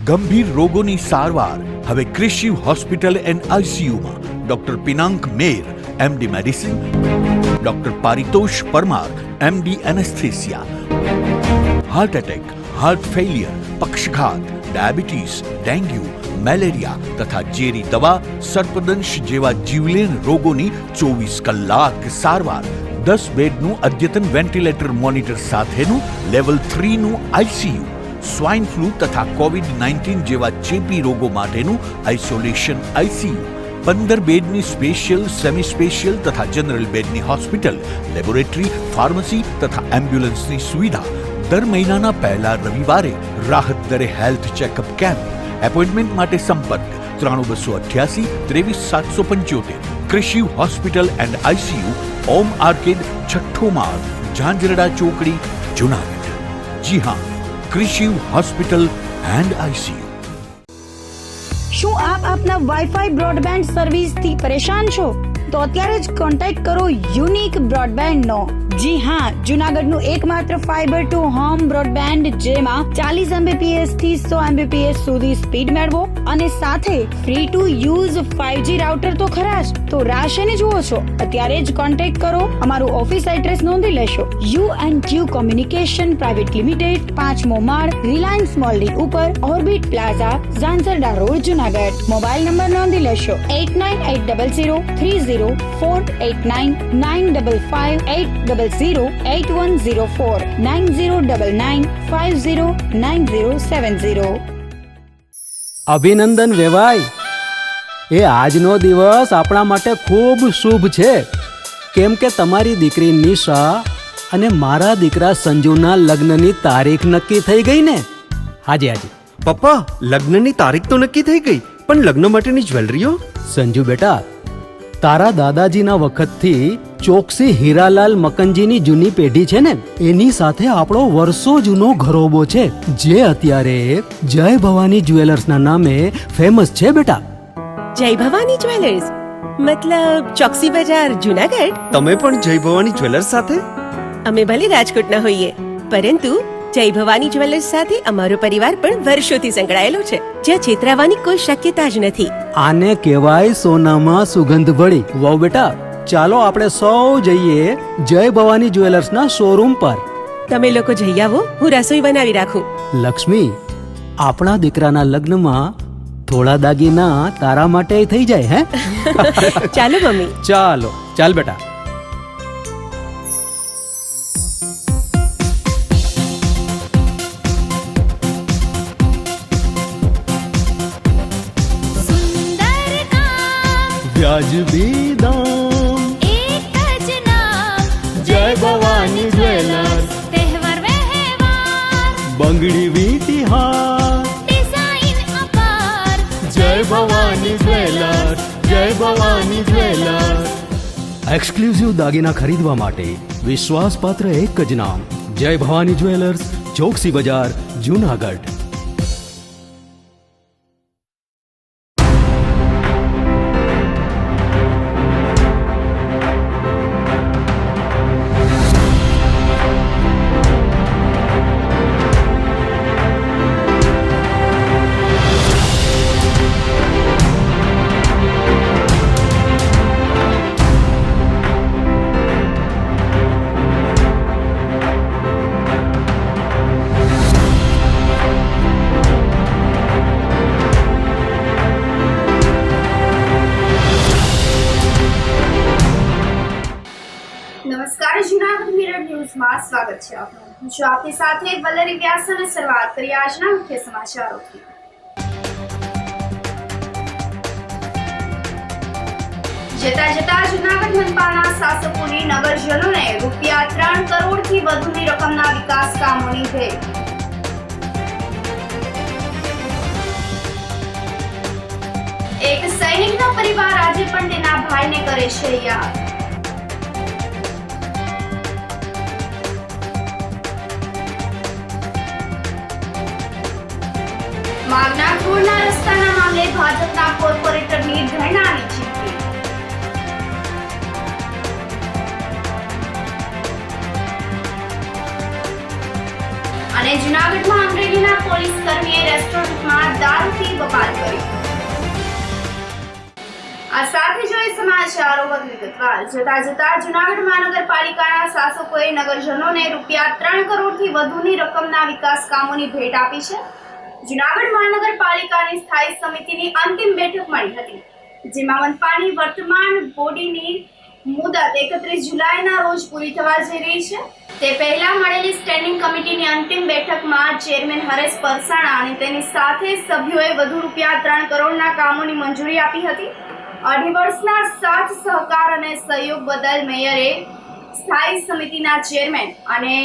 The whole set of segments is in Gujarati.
ગંભીર રોગોની સારવાર હવે કૃષિ હોસ્પિટલ એન્ડ આઈસીયુમાં doctor Pinank Mer, MD medicine, doctor Paritosh Parmar, MD anaesthesia, heart attack, heart failure, પક્ષઘાત, ડાયાબિટીસ, ડેન્ગ્યુ, મેલેરિયા તથા ઝેરી દવા, સર્પદંશ જેવા જીવલેણ રોગોની 24 કલાક સારવાર, 10 બેડનું અદ્યતન વેન્ટિલેટર મોનિટર સાથેનું લેવલ 3નું આઈસીયુ, સ્વાઇન ફ્લૂ તથા કોવિડ-19 જેવા ચેપી રોગો માટેનું આઇસોલેશન આઈસીયુ, 15 બેડની સ્પેશિયલ, સેમી સ્પેશિયલ તથા જનરલ બેડની હોસ્પિટલ, લેબોરેટરી, ફાર્મસી તથા એમ્બ્યુલન્સની સુવિધા, દર મહિનાના પહેલા રવિવારે રાહત દરે હેલ્થ ચેકઅપ કેમ્પ. એપોઇન્ટમેન્ટ માટે સંપર્ક 9288 23775. કૃષિ hospital and ICU, Om arcade, છઠ્ઠો માળ, ઝાંઝરડા ચોકડી, જુનાગઢ. જી હા, કૃષિ હોસ્પિટલ એન્ડ આઈસીયુ. શું આપ આપના વાઈફાઈ બ્રોડબેન્ડ સર્વિસથી પરેશાન છો? તો અત્યારે જ કોન્ટેક્ટ કરો યુનિક બ્રોડબેન્ડ નો. જી હા, જુનાગઢનું એકમાત્ર ફાઈબર ટુ હોમ બ્રોડબેન્ડ, જેમાં 40 Mbps થી 100 Mbps સુધી સ્પીડ મેળવો અને સાથે free to use 5G router તો ખરા જ. તો રાહ શેની જુઓ છો? અત્યારે જ કોન્ટેક્ટ કરો. અમારું ઓફિસ એડ્રેસ નોંધી લેશો. U&Q કોમ્યુનિકેશન પ્રાઇવેટ લિમિટેડ, 5મો માળ, રિલાયન્સ મોલની ઉપર, orbit plaza, Zanzarda road, Junagadh. Mobile number નોંધી લેશો 89800304899558008104 9099509070. અભિનંદન વેવાય. એ આજનો દિવસ આપણા માટે ખૂબ શુભ છે, કેમ કે તમારી દીકરી નિશા અને મારા દીકરા સંજુના લગ્નની તારીખ નક્કી થઈ ગઈ ને. હાજી હાજી પપ્પા, લગ્નની તારીખ તો નક્કી થઈ ગઈ, પણ લગ્ન માટેની જ્વેલરીઓ? સંજુ બેટા, તારા દાદાજીના વખતથી ચોકસી હીરાલાલ મકનજીની જૂની પેઢી છે ને, એની સાથે આપણો વર્ષો જૂનો ઘરોબો છે, જે અત્યારે જય ભવાની જ્વેલર્સના નામે ફેમસ છે બેટા. જય ભવાની જ્વેલર્સ મતલબ ચોકસી બજાર, જુનાગઢ? તમે પણ જય ભવાની જ્વેલર્સ સાથે? અમે ભલે રાજકોટના હોઈએ, પરંતુ જય ભવાની જ્વેલર્સ સાથે અમારો પરિવાર પણ વર્ષોથી સંકળાયેલો છે, જ્યાં છેતરાવાની કોઈ શક્યતા જ નથી. આને કહેવાય સોનામાં સુગંધ ભળી. વાવ બેટા, ચાલો આપણે સૌ જઈએ જય ભવાની જ્વેલર્સના શોરૂમ પર. તમે લોકો જઈ આવો, હું રસોઈ બનાવી રાખું. લક્ષ્મી, આપણા દીકરાના લગ્નમાં થોડા દાગીના તારા માટે થઈ જાય. હે ચાલો મમ્મી. ચાલો ચાલ બેટા. વ્યાજબી દામ, એક જ નામ, જય ભવાની જ્વેલર્સ. તહેવાર વ્યવહાર, બંગડી વીંટી હાર, ડિઝાઇન અપાર, જય ભવાની જ્વેલર્સ, જય ભવાની જ્વેલર્સ. એક્સક્લુઝિવ દાગીના ખરીદવા માટે વિશ્વાસપાત્ર એક જ નામ, જય ભવાની જ્વેલર્સ, ચોકસી બજાર, જુનાગઢ. નમસ્કાર, જુનાગઢ મિરર ન્યૂઝમાં સ્વાગત છે આપનું. હું છું આપની સાથે વલ્લરી વ્યાસ અને શરૂઆત કરીએ આજના મુખ્ય સમાચારોથી. જતા જતા જુનાગઢ મનપાના શાસકોની નગરજનોને રૂપિયા 3 કરોડથી વધુની રકમના વિકાસ કામોની ભેટ. એક સૈનિકનો પરિવાર આજે પણ તેના ભાઈને કરે છે યાદ. માગનાપુરના રસ્તાના મામલે ભાજપના કોર્પોરેટરની ધરણાની ચીમકી. અને જૂનાગઢમાં અમરેલીના પોલીસ કર્મીએ રેસ્ટોરન્ટમાં આ સાથે જોઈએ સમાચારો વધુ વિગતવાર. જતા જતા જૂનાગઢ મહાનગરપાલિકાના શાસકોએ નગરજનોને ₹3 કરોડથી વધુની રકમના વિકાસ કામોની ભેટ આપી છે. જૂનાગઢ મહાનગરપાલિકાની સ્થાયી સમિતિની અંતિમ બેઠક મળી હતી, જેમાં મનપાની વર્તમાન બોડીની મુદત 31 જુલાઈના રોજ પૂરી થવા જઈ રહી છે. તે પહેલા મળેલી સ્ટેન્ડિંગ કમિટીની અંતિમ બેઠકમાં ચેરમેન હરેશ પરસાણા અને તેની સાથે સભ્યોએ વધુ ₹3 કરોડના કામોની મંજૂરી આપી હતી. 2.5 વર્ષના સાથ સહકાર અને સહયોગ બદલ મેયરે સ્થાયી સમિતિના ચેરમેન અને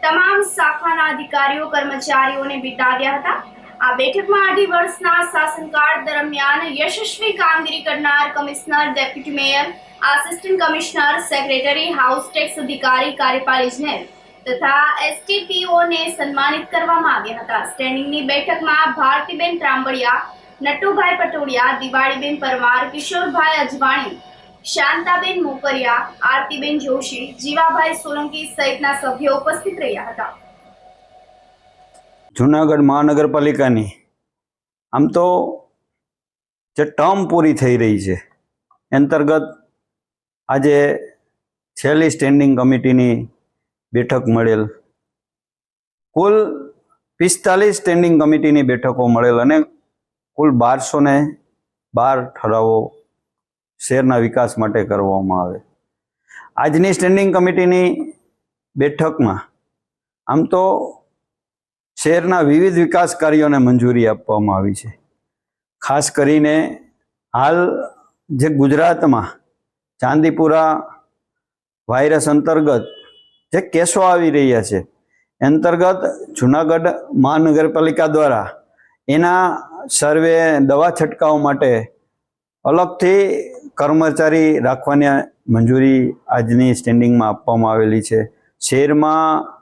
તમામ શાખાના અધિકારીઓ કર્મચારીઓને બિરદાવ્યા હતા. આ બેઠકમાં 2.5 વર્ષના શાસનકાળ દરમિયાન યશસ્વી કામગીરી કરનાર commissioner, deputy mayor, assistant commissioner, secretary, house tax અધિકારી, કાર્યપાલક ઇજનેર તથા STPOને સન્માનિત કરવામાં આવ્યા હતા. સ્ટેન્ડિંગની બેઠકમાં ભારતીબેન ત્રાંબડિયા, નટુભાઈ પટોડિયા, દિવાળીબેન પરમાર, કિશોરભાઈ અજવાણી, શાંતાબેન મોકરિયા, આરતીબેન જોશી, જીવાભાઈ સોલંકી સહિતના સભ્યો ઉપસ્થિત રહ્યા હતા. જૂનાગઢ મહાનગરપાલિકાની આમ તો જે ટર્મ પૂરી થઈ રહી છે અંતર્ગત આજે છેલ્લી સ્ટેન્ડિંગ કમિટીની બેઠક મળેલ. કુલ 45 સ્ટેન્ડિંગ કમિટીની બેઠકો મળેલ અને કુલ 1212 ઠરાવો શહેરના વિકાસ માટે કરવામાં આવે. આજની સ્ટેન્ડિંગ કમિટીની બેઠકમાં આમ તો શહેરના વિવિધ વિકાસ કાર્યોને મંજૂરી આપવામાં આવી છે. ખાસ કરીને હાલ જે ગુજરાતમાં ચાંદીપુરા વાયરસ અંતર્ગત જે કેસો આવી રહ્યા છે અંતર્ગત જૂનાગઢ મહાનગરપાલિકા દ્વારા એના સર્વે, દવા છંટકાવ માટે અલગથી કર્મચારી રાખવાની મંજૂરી આજની સ્ટેન્ડિંગમાં આપવામાં આવેલી છે. શહેરમાં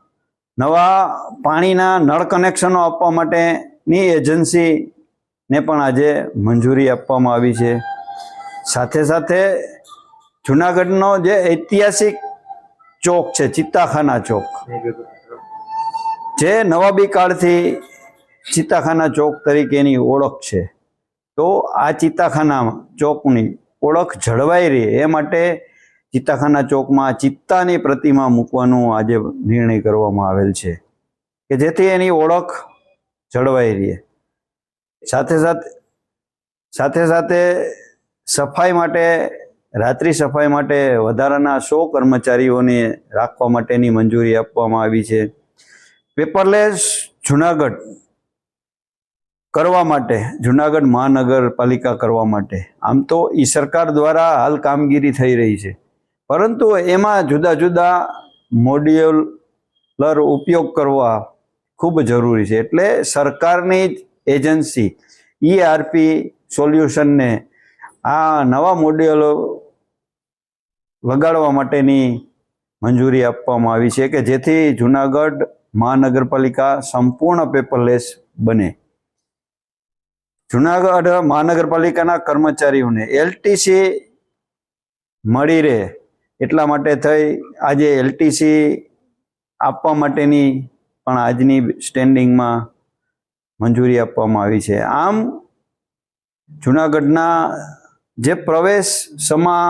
નવા પાણીના નળ કનેક્શનો આપવા માટેની એજન્સીને પણ આજે મંજૂરી આપવામાં આવી છે. સાથે સાથે જૂનાગઢનો જે ઐતિહાસિક ચોક છે ચિત્તાખાના ચોક, જે નવાબી કાળથી ચિત્તાખાના ચોક તરીકેની ઓળખ છે, તો આ ચિત્તાખાના ચોકની ઓળખ જળવાઈ રહે એ માટે ચિત્તાખાના ચોકમાં ચિત્તાની પ્રતિમા મૂકવાનો આજે નિર્ણય કરવામાં આવેલ છે કે જેથી એની ઓળખ જળવાઈ રહે. સાથે સાથે સફાઈ માટે, રાત્રિ સફાઈ માટે વધારાના 100 કર્મચારીઓને રાખવા માટેની મંજૂરી આપવામાં આવી છે. પેપરલેસ જૂનાગઢ કરવા માટે, જૂનાગઢ મહાનગરપાલિકા કરવા માટે આમ તો ઈ સરકાર દ્વારા હાલ કામગીરી થઈ રહી છે, પરંતુ એમાં જુદા જુદા મોડ્યુલર ઉપયોગ કરવા ખૂબ જરૂરી છે. એટલે સરકારની જ એજન્સી ERP સોલ્યુશનને આ નવા મોડ્યુલો લગાડવા માટેની મંજૂરી આપવામાં આવી છે કે જેથી જૂનાગઢ મહાનગરપાલિકા સંપૂર્ણ પેપરલેસ બને. જૂનાગઢ મહાનગરપાલિકાના કર્મચારીઓને LTC મળી રહે એટલા માટે થઈ આજે LTC આપવા માટેની પણ આજની સ્ટેન્ડિંગમાં મંજૂરી આપવામાં આવી છે. આમ જૂનાગઢના જે પ્રવેશ સમા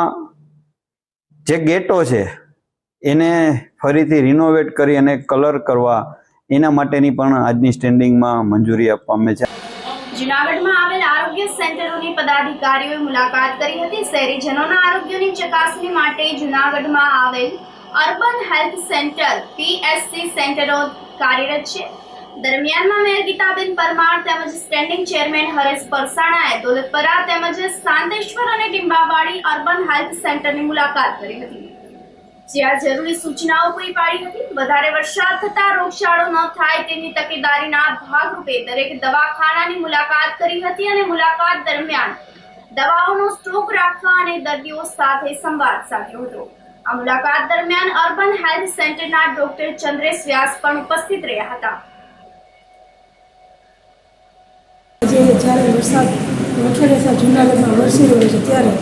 જે ગેટો છે એને ફરીથી રિનોવેટ કરી અને કલર કરવા એના માટેની પણ આજની સ્ટેન્ડિંગમાં મંજૂરી આપવામાં છે. જૂનાગઢમાં આવેલ આરોગ્ય સેન્ટરોની પદાધિકારીઓએ મુલાકાત કરી હતી. શહેરીજનોના આરોગ્યની ચકાસણી માટે જૂનાગઢમાં આવેલ અર્બન હેલ્થ સેન્ટર PSC સેન્ટરો કાર્યરત છે. દરમિયાનમાં મેયર ગીતાબેન પરમાર તેમજ સ્ટેન્ડિંગ ચેરમેન હરેશ પરસાણાએ દોલતપરા તેમજ શાંતેશ્વર અને ટીંબાવાડી અર્બન હેલ્થ સેન્ટરની મુલાકાત કરી હતી, જ્યાં જરૂરી સૂચનાઓ પૂરી પાડી હતી. વધારે વરસાદ થતા રોગચાળો ન થાય તેની તકેદારીના ભાગરૂપે દરેક દવાખાનાની મુલાકાત કરી હતી અને મુલાકાત દરમિયાન દવાઓનો સ્ટોક રાખવા અને દર્દીઓ સાથે સંવાદ સાધ્યો હતો. આ મુલાકાત દરમિયાન અર્બન હેલ્થ સેન્ટરના ડોક્ટર ચંદ્રેશ વ્યાસ પણ ઉપસ્થિત રહ્યા હતા. જ્યારે વરસાદ અઠવાડિયા જૂનાગઢમાં વરસી રહ્યો છે ત્યારે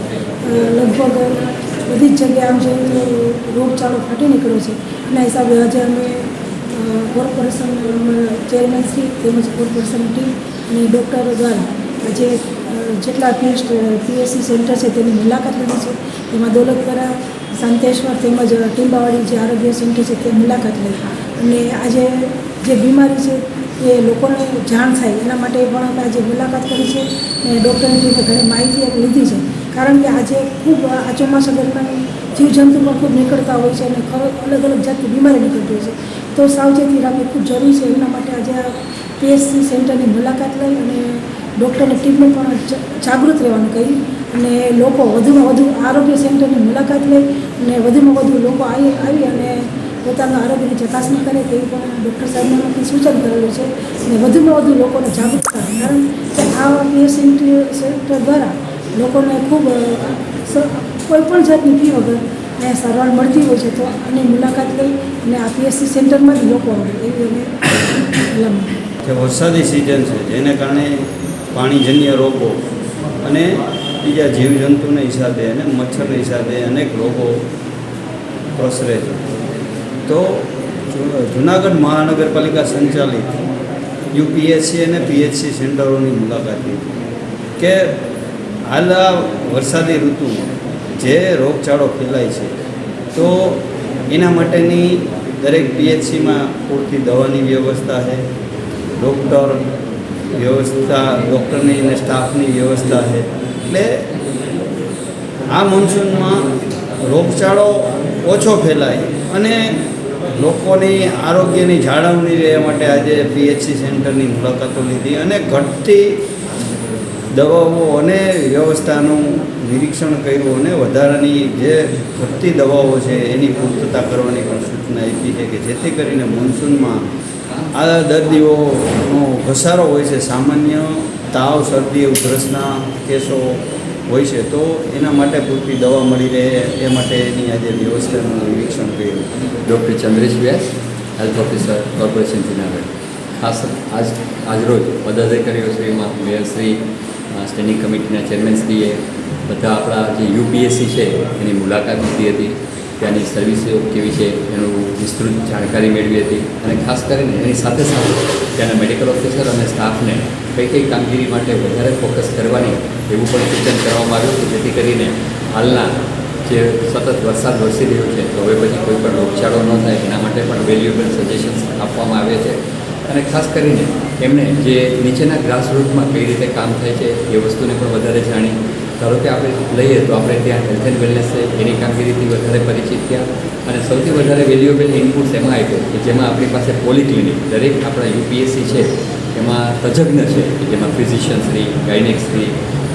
લગભગ બધી જ જગ્યાએ આમ જોઈએ તો રોગચાળો ફાટી નીકળ્યો છે. એના હિસાબે આજે અમે કોર્પોરેશન ચેરમેનશ્રી તેમજ કોર્પોરેશન ટીમ અને ડૉક્ટરો દ્વારા આજે જેટલા પીએચસી સેન્ટર છે તેની મુલાકાત લીધી છે. તેમાં દોલતપરા, શાંતેશ્વર તેમજ ટીંબાવાડી જે આરોગ્ય સેન્ટર છે તે મુલાકાત લઈ અને આજે જે બીમારી છે એ લોકોને જાણ થાય એના માટે પણ આપણે આજે મુલાકાત કરી છે અને ડૉક્ટરની ટીમે ઘણી માહિતી આપણે લીધી છે. કારણ કે આજે ખૂબ આ ચોમાસા દરમિયાન જીવજંતુ પણ ખૂબ નીકળતા હોય છે અને અલગ અલગ જાતની બીમારી નીકળતી હોય છે. તો સાવચેતી રાખવી ખૂબ જરૂરી છે. એના માટે આજે આ પીએચસી સેન્ટરની મુલાકાત લઈ અને ડૉક્ટરની ટીમને પણ જાગૃત રહેવાનું કહી અને લોકો વધુમાં વધુ આરોગ્ય સેન્ટરની મુલાકાત લઈ અને વધુમાં વધુ લોકો આવી અને પોતાના આરોગ્યની ચકાસણી કરે તેવી પણ ડૉક્ટર સાહેબને સૂચન કરેલું છે અને વધુમાં વધુ લોકોને જાગૃત કરે. કારણ કે આ પીએચસી સેન્ટર દ્વારા લોકોને ખૂબ કોઈ પણ જાતની ફી વગર અહીંયા સારવાર મળતી હોય છે. તો આની મુલાકાત લઈ અને આ પીએચસી સેન્ટરમાં જ લોકો આવે એવી અમે ભલામણ. કે વરસાદી સિઝન છે જેને કારણે પાણીજન્ય રોગો અને બીજા જીવજંતુના હિસાબે અને મચ્છરના હિસાબે અનેક રોગો પ્રસરે છે. તો જૂનાગઢ મહાનગરપાલિકા સંચાલિત યુપીએચસી અને પીએચસી સેન્ટરોની મુલાકાત લીધી કે હાલ આ વરસાદી ઋતુમાં જે રોગચાળો ફેલાય છે તો એના માટેની દરેક પીએચસીમાં પૂરતી દવાની વ્યવસ્થા છે, ડૉક્ટરની અને સ્ટાફની વ્યવસ્થા છે. એટલે આ મોન્સૂનમાં રોગચાળો ઓછો ફેલાય અને લોકોની આરોગ્યની જાળવણી રહેવા માટે આજે પીએચસી સેન્ટરની મુલાકાતો લીધી અને ઘટતી દવાઓ અને વ્યવસ્થાનું નિરીક્ષણ કર્યું અને વધારાની જે ઘટતી દવાઓ છે એની પૂર્તતા કરવાની પણ સૂચના આપી છે કે જેથી કરીને મોન્સૂનમાં આ દર્દીઓનો ઘસારો હોય છે. સામાન્ય તાવ, શરદી, ઉધરસના કેસો હોય છે તો એના માટે પૂરતી દવા મળી રહે એ માટેની આજે વ્યવસ્થાનું નિરીક્ષણ કર્યું. ડૉક્ટર ચંદ્રેશ વ્યાસ, હેલ્થ ઓફિસર, કોર્પોરેશન જૂનાગઢ. ખાસ આજરોજ પદાધિકારીઓ શ્રીમાં મેયરશ્રી, સ્ટેન્ડિંગ કમિટીના ચેરમેનશ્રીએ બધા આપણા જે યુપીએસસી છે એની મુલાકાત લીધી હતી. ત્યાંની સર્વિસો કેવી છે એનું વિસ્તૃત જાણકારી મેળવી હતી અને ખાસ કરીને એની સાથે સાથે ત્યાંના મેડિકલ ઓફિસર અને સ્ટાફને કઈ કામગીરી માટે વધારે ફોકસ કરવાની એવું પણ સૂચન કરવામાં આવ્યું હતું, જેથી કરીને હાલના જે સતત વરસાદ વરસી રહ્યો છે તો હવે પછી કોઈ પણ રોગચાળો ન થાય એના માટે પણ વેલ્યુએબલ સજેશન્સ આપવામાં આવે છે. અને ખાસ કરીને એમણે જે નીચેના ગ્રાસરૂટમાં કઈ રીતે કામ થાય છે એ વસ્તુને પણ વધારે જાણી. ધારો કે આપણે લઈએ તો આપણે ત્યાં હેલ્થ એન્ડ વેલનેસ છે એની કામગીરીથી વધારે પરિચિત થયા અને સૌથી વધારે વેલ્યુએબલ ઇનપુટ્સ એમાં આપ્યો કે જેમાં આપણી પાસે પોલિક્લિનિક દરેક આપણા યુપીએસસી છે એમાં તજજ્ઞ છે કે જેમાં ફિઝિશિયન્સની, ગાયનેક્સની,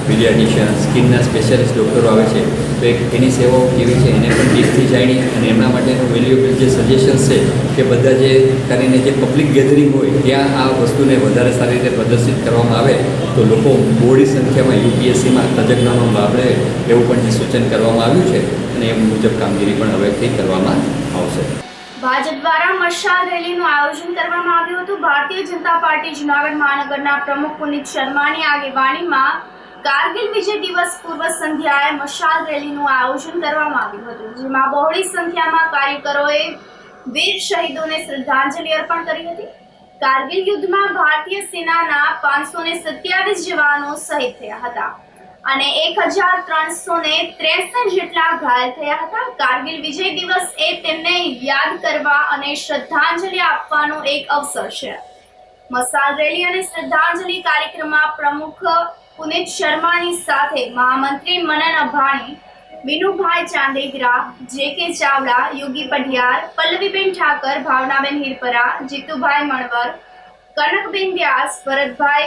પીડિયાટ્રિશિયન, સ્કિનના સ્પેશિયાલિસ્ટ ડૉક્ટરો આવે છે તો એની સેવાઓ કેવી છે એને પણ ડીપથી જાણી અને એમના માટેનું વેલ્યુએબલ જે સજેશન્સ છે કે બધા જે કરીને જે પબ્લિક ગેધરિંગ હોય ત્યાં આ વસ્તુને વધારે સારી રીતે પ્રદર્શિત કરવામાં આવે તો લોકો બહોળી સંખ્યામાં યુપીએસસીમાં તજજ્ઞનો લાભ લે એવું પણ જે સૂચન કરવામાં આવ્યું છે અને એ મુજબ કામગીરી પણ હવેથી કરવામાં આવશે. ભાજપ દ્વારા મશાલ રેલીનું આયોજન કરવામાં આવ્યું હતું. ભારતીય જનતા પાર્ટી જૂનાગઢ મહાનગરના પ્રમુખ પુનિત શર્માની આગેવાનીમાં કારગિલ વિજય દિવસ પૂર્વ સંધ્યાએ મશાલ રેલીનું આયોજન કરવામાં આવ્યું હતું, જેમાં બહોળી સંખ્યામાં કાર્યકરોએ વીર શહીદોને શ્રદ્ધાંજલિ અર્પણ કરી હતી. કારગિલ યુદ્ધમાં ભારતીય સેનાના 527 જવાનો શહીદ થયા હતા અને 1363 જેટલા ઘાયલ થયા હતા. કારગિલ વિજય દિવસ એ તેમને યાદ કરવા અને શ્રદ્ધાંજલિ આપવાનો એક અવસર છે. મશાલ રેલી અને શ્રદ્ધાંજલિ કાર્યક્રમમાં પ્રમુખ પુનિત શર્માની સાથે મહામંત્રી મનન અભાણી, બીનુભાઈ ચાંદેગરા, જે.કે. ચાવડા, યોગી પઢિયાર, પલ્લવીબેન ઠાકર, ભાવનાબેન હિરપરા, જીતુભાઈ મણવર, કનકબેન વ્યાસ, ભરતભાઈ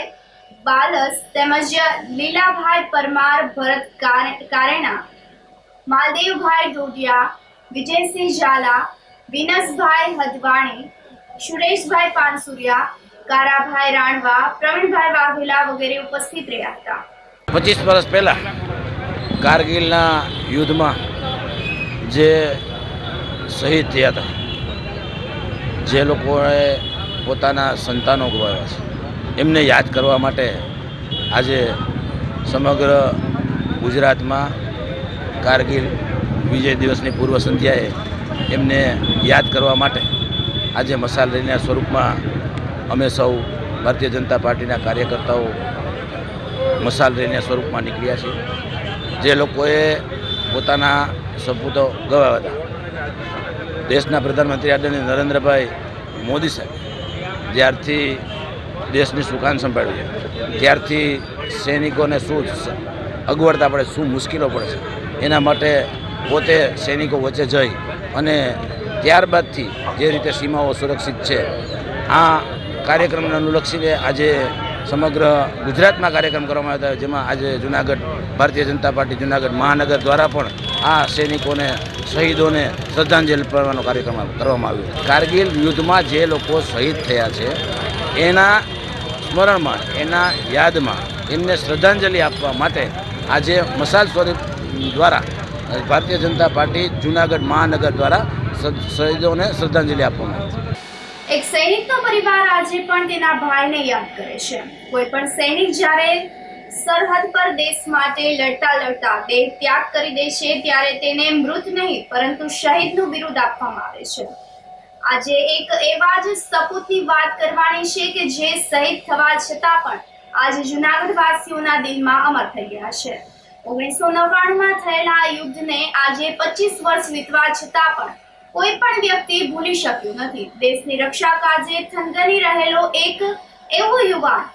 બાલસ તેમજ લીલાભાઈ પરમાર, ભરત કારેણા, માલદેવભાઈ ડોડિયા, વિજયસિંહ ઝાલા, વિનસભાઈ હદવાણી, સુરેશભાઈ પાનસુરિયા, કારાભાઈ રાણવા, પ્રવીણભાઈ વાઘેલા વગેરે ઉપસ્થિત રહ્યા હતા. 25 વર્ષ પહેલાં કારગિલના યુદ્ધમાં જે શહીદ થયા હતા, જે લોકોએ પોતાના સંતાનો ગુમાવ્યા છે, એમને યાદ કરવા માટે આજે સમગ્ર ગુજરાતમાં કારગિલ વિજય દિવસની પૂર્વ સંધ્યાએ એમને યાદ કરવા માટે આજે મશાલ રેલીના સ્વરૂપમાં અમે સૌ ભારતીય જનતા પાર્ટીના કાર્યકર્તાઓ મસાલ રેલીના સ્વરૂપમાં નીકળ્યા છીએ. જે લોકોએ પોતાના સપૂતો ગવાવ્યા હતા. દેશના પ્રધાનમંત્રી આદરણીય નરેન્દ્રભાઈ મોદી સાહેબ જ્યારથી દેશની સુકાન સંભાળ્યું છે ત્યારથી સૈનિકોને શું અગવડતા પડે, શું મુશ્કેલો પડે છે, એના માટે પોતે સૈનિકો વચ્ચે જઈ અને ત્યારબાદથી જે રીતે સીમાઓ સુરક્ષિત છે આ કાર્યક્રમને અનુલક્ષીને આજે સમગ્ર ગુજરાતમાં કાર્યક્રમ કરવામાં આવ્યો હતો, જેમાં આજે જુનાગઢ ભારતીય જનતા પાર્ટી જુનાગઢ મહાનગર દ્વારા પણ આ સૈનિકોને શહીદોને શ્રદ્ધાંજલિ આપવાનો કાર્યક્રમ કરવામાં આવ્યો. કારગિલ યુદ્ધમાં જે લોકો શહીદ થયા છે એના સ્મરણમાં, એના યાદમાં એમને શ્રદ્ધાંજલિ આપવા માટે આજે મસાલ સ્વરૂપ દ્વારા ભારતીય જનતા પાર્ટી જુનાગઢ મહાનગર દ્વારા શહીદોને શ્રદ્ધાંજલિ આપવામાં આવી છે. એક સૈનિકનો પરિવાર આજે પણ તેના ભાઈને યાદ કરે છે. કોઈ પણ સૈનિક જ્યારે સરહદ પર દેશ માટે લડતા લડતા દેહ ત્યાગ કરી દે છે ત્યારે તેને મૃત નહીં પરંતુ શહીદનું બિરુદ આપવામાં આવે છે. આજે એક એવા જ સપૂતની વાત કરવાની છે કે જે શહીદ થવા છતાં પણ આજે જુનાગઢ વાસીઓના દિલમાં અમર થઈ ગયા છે. 1999માં થયેલા આ યુદ્ધને આજે 25 વર્ષ વીતવા છતાં પણ કોઈ પણ વ્યક્તિ ભૂલી શક્યું નથી. દેશની રક્ષા કાજે થનગની રહેલો એક એવો યુવાન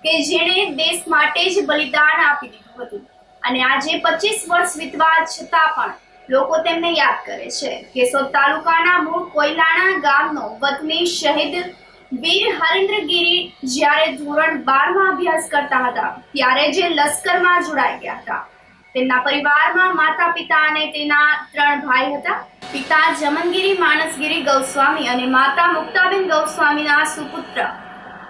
કે જેણે દેશ માટે જ બલિદાન આપી દીધું હતું અને આજે 25 વર્ષ વીતવા છતાં પણ લોકો તેમને યાદ કરે છે. કેશોદ તાલુકાના મૂળ કોયલાણા ગામનો વતની શહીદ વીર હરેન્દ્રગીરી જ્યારે ધોરણ 12માં અભ્યાસ કરતા હતા ત્યારે જે લશ્કરમાં જોડાઈ ગયા હતા. તેમના પરિવારમાં માતા પિતા અને તેના 3 ભાઈ હતા. પિતા જમનગીરી માનસગીરી ગૌસ્વામી અને માતા મુક્તાબેન ગૌસ્વામીના સુપુત્ર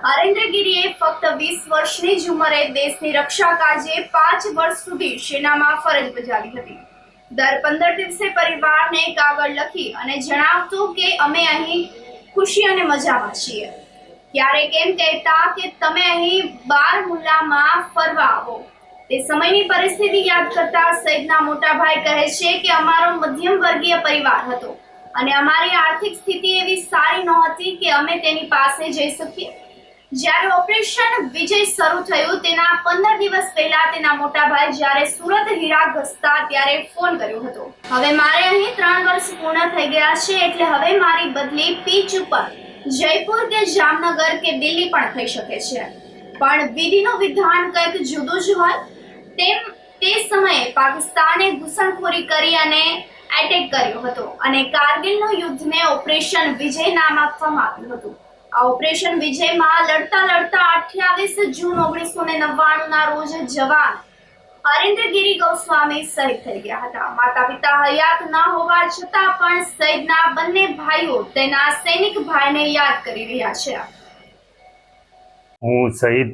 હરેન્દ્રગીરીએ ફક્ત 20 વર્ષની જ ઉંમરે દેશની રક્ષા કાજે 5 વર્ષ સુધી સેનામાં ફરજ બજાવી હતી. દર 15 દિવસે પરિવારને કાગળ લખી અને જણાવતું કે અમે અહીં ખુશી અને મજામાં છીએ. ક્યારેક એમ કહેતા કે તમે અહીં બારમુલ્લામાં ફરવા આવો. તે સમયની પરિસ્થિતિ યાદ કરતા સૈદના મોટા ભાઈ કહે છે કે અમારો મધ્યમ વર્ગીય પરિવાર હતો અને અમારી આર્થિક સ્થિતિ એવી સારી નહોતી કે અમે તેની પાસે જઈ શકીએ. જ્યારે ઓપરેશન વિજય શરૂ થયું તેના 15 દિવસ પહેલા તેના મોટા ભાઈ જ્યારે સુરત હીરા ઘસતા ત્યારે ફોન કર્યો હતો. હવે મારે અહીં 3 વર્ષ પૂર્ણ થઈ ગયા છે એટલે હવે મારી બદલી પીચ ઉપર જયપુર કે જામનગર કે દિલ્હી પણ થઈ શકે છે. પણ વિધિનું વિધાન કંઈક જુદું જ હોય તેમ તે સમયે પાકિસ્તાને ઘૂસણખોરી કરી અને એટેક કર્યો હતો અને કારગિલનું યુદ્ધને ઓપરેશન વિજય નામ આપવામાં આવ્યું હતું. આ ઓપરેશન વિજયમાં લડતા લડતા 28 જૂન 1999ના રોજ જવાન હરેન્દ્રગીરી ગૌસ્વામી શહીદ થઈ ગયા હતા. માતા પિતા હયાત ન હોવા છતાં પણ શહીદના બંને ભાઈઓ તેના સૈનિક ભાઈને યાદ કરી રહ્યા છે. હું શહીદ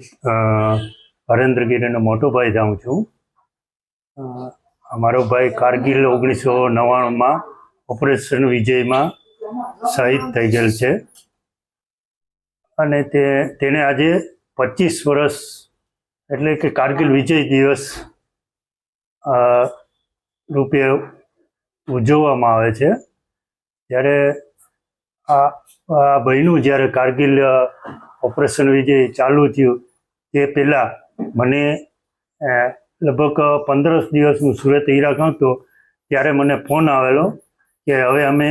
હરેન્દ્રગીરીનો મોટો ભાઈ જાઉં છું. અમારો ભાઈ કારગિલ 1999માં ઓપરેશન વિજયમાં શહીદ થઈ ગયેલ છે અને તેને આજે 25 વર્ષ એટલે કે કારગિલ વિજય દિવસ રૂપે ઉજવવામાં આવે છે. જ્યારે આ ભાઈનું જ્યારે કારગિલ ઓપરેશન વિજય ચાલુ થયું તે પહેલાં મને લગભગ 15 દિવસ હું સુરત હીરા ગણતો ત્યારે મને ફોન આવેલો કે હવે અમે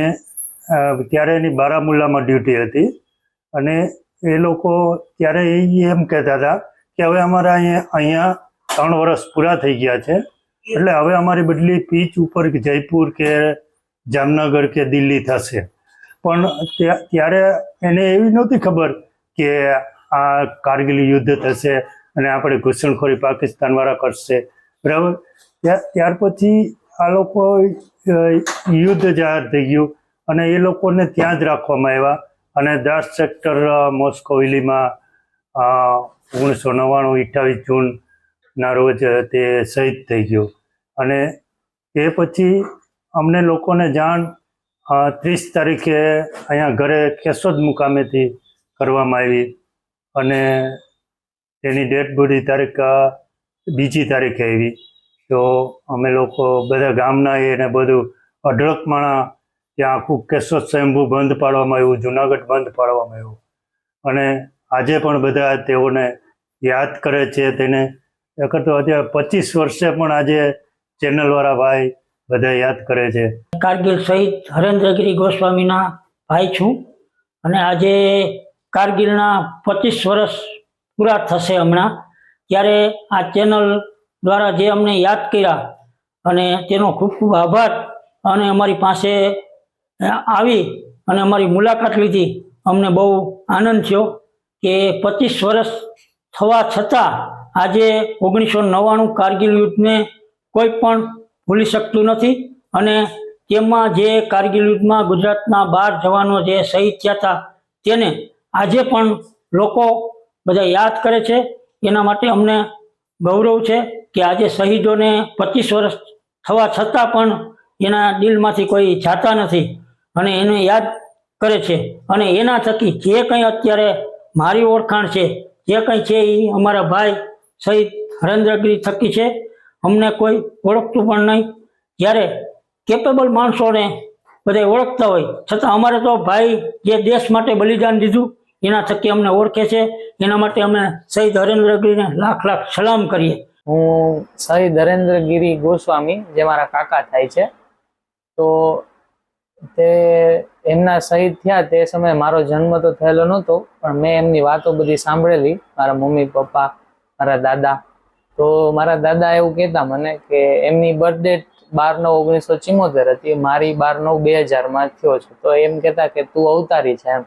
ત્યારે એની બારામુલ્લામાં ડ્યુટી હતી અને એ લોકો ત્યારે એમ કહેતા હતા કે હવે અમારા અહીંયા 3 વર્ષ પૂરા થઈ ગયા છે એટલે હવે અમારી બદલી પીચ ઉપર જયપુર કે જામનગર કે દિલ્હી થશે. પણ ત્યારે એને એવી નહોતી ખબર કે આ કારગિલ યુદ્ધ થશે અને આપણે ઘૂસણખોરી પાકિસ્તાનવાળા કરશે, બરાબર. ત્યાર પછી આ લોકો યુદ્ધ જાહેર થઈ ગયું અને એ લોકોને ત્યાં જ રાખવામાં આવ્યા અને 10 સેક્ટર મોસ્કો વિલીમાં 1999 28 જૂનના રોજ તે શહીદ થઈ ગયો અને એ પછી અમને લોકોને જાણ 30 તારીખે અહીંયા ઘરે કેશોદ મુકામેથી કરવામાં આવી અને તેની ડેડ બોડી તારીખ 2 તારીખે આવી. તો અમે લોકો બધા ગામના એને બધું અઢળક માણા ત્યાં આખું કેશોદ સ્વયંભૂ બંધ પાડવામાં આવ્યું, જુનાગઢ બંધ પાડવામાં આવ્યું અને આજે પણ બધા તેઓને યાદ કરે છે, તેને એ કરતો અત્યારે 25 વર્ષે પણ આજે ચેનલવાળા ભાઈ બધા યાદ કરે છે. કારગિલ શહીદ હરેન્દ્રગીરી ગોસ્વામીના ભાઈ છું અને આજે કારગિલના 25 વર્ષ પૂરા થશે હમણાં. ત્યારે આ ચેનલ દ્વારા જે અમને યાદ કર્યા અને તેનો ખૂબ ખૂબ આભાર. અને અમારી પાસે આવી અને અમારી મુલાકાત લીધી, અમને બહુ આનંદ થયો કે 25 વર્ષ થવા છતાં આજે 1999 કારગિલ યુદ્ધને કોઈ પણ ભૂલી શકતું નથી. અને તેમાં જે કારગિલ યુદ્ધમાં ગુજરાતના 12 જવાનો જે શહીદ થયા હતા તેને આજે પણ લોકો બધા યાદ કરે છે. એના માટે અમને ગૌરવ છે કે આજે શહીદોને 25 વર્ષ થવા છતાં પણ એના દિલમાંથી કોઈ જાતા નથી અને એને યાદ કરે છે. અને એના થકી જે કંઈ અત્યારે મારી ઓળખાણ છે, જે કંઈ છે એ અમારા ભાઈ શહીદ હરેન્દ્રગીરી થકી છે. અમને કોઈ ઓળખતું પણ નહીં. જ્યારે કેપેબલ માણસોને બધા ઓળખતા હોય છતાં અમારે તો ભાઈ જે દેશ માટે બલિદાન દીધું એના થકી અમને ઓળખે છે. એના માટે અમે શહીદ હરેન્દ્રગીરીને લાખ લાખ સલામ કરીએ. હું શહીદ હરેન્દ્રગીરી ગોસ્વામી, જે મારા કાકા થાય છે, તો તે એમના શહીદ થયા તે સમયે મારો જન્મ તો થયેલો નહોતો, પણ મેં એમની વાતો બધી સાંભળેલી, મારા મમ્મી પપ્પા, મારા દાદા. તો મારા દાદા એવું કહેતા મને કે એમની બર્થડેટ 12/9/1974 હતી, મારી 12/9/2000 થયો છે. તો એમ કહેતા કે તું અવતારી છે એમ.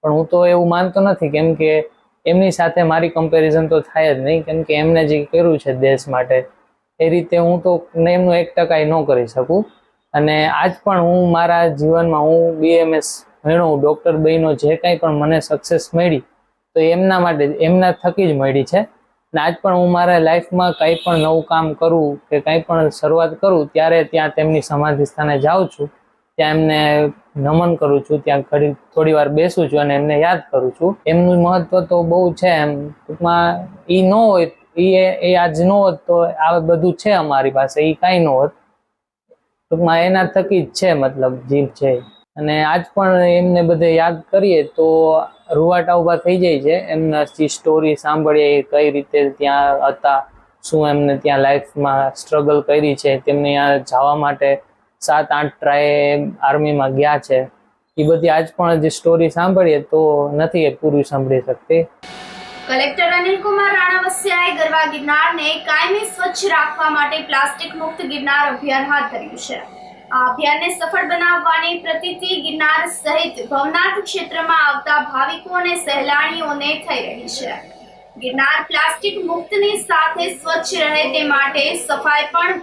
પણ હું તો એવું માનતો નથી, કેમ કે એમની સાથે મારી કમ્પેરિઝન તો થાય જ નહીં, કેમ કે એમને જે કર્યું છે દેશ માટે એ રીતે હું તો એમનું 1% ન કરી શકું. અને આજ પણ હું મારા જીવનમાં હું BMS ભણ્યો, ડૉક્ટર બન્યો, જે કાંઈ પણ મને સક્સેસ મળી તો એમના માટે, એમના થકી જ મળી છે. અને આજ પણ હું મારા લાઈફમાં કંઈ પણ નવું કામ કરું કે કંઈ પણ શરૂઆત કરું ત્યારે ત્યાં તેમની સમાધિ સ્થાને જાઉં છું, ત્યાં એમને નમન કરું છું, ત્યાં થોડી વાર બેસું છું અને એમને યાદ કરું છું. એમનું મહત્વ તો બહુ છે એમ. ટૂંકમાં એ ન હોય, એ આજ ન હોત તો આ બધું છે અમારી પાસે, એ કાંઈ ન હોત. ટૂંકમાં એના થકી જ છે, મતલબ જીવ છે. અને આજ પણ એમને બધે યાદ કરીએ તો રૂવાટા ઊભા થઈ જાય છે. એમના જે સ્ટોરી સાંભળીએ, કઈ રીતે ત્યાં હતા, શું એમને ત્યાં લાઈફમાં સ્ટ્રગલ કરી છે, તેમને ત્યાં જવા માટે 7-8 ટ્રાય આર્મીમાં ગયા છે, એ બધી આજ પણ જે સ્ટોરી સાંભળીએ તો નથી એ પૂરી સાંભળી શકતી. કલેક્ટર અનિલકુમાર રાણાવસિયાએ ગરવા ગિરનારને કાયમી સ્વચ્છ રાખવા માટે પ્લાસ્ટિક મુક્ત ગિરનાર અભિયાન હાથ ધર્યું છે. આ અભિયાનને સફળ બનાવવાની પ્રતિતિ ગિરનાર સહિત ભવનાથ ક્ષેત્રમાં આવતા ભાવિકો અને સહેલાણીઓને થઈ રહી છે. ગિરનાર પ્લાસ્ટિક મુક્તની સાથે સ્વચ્છ રહે તે માટે સફાઈ પણ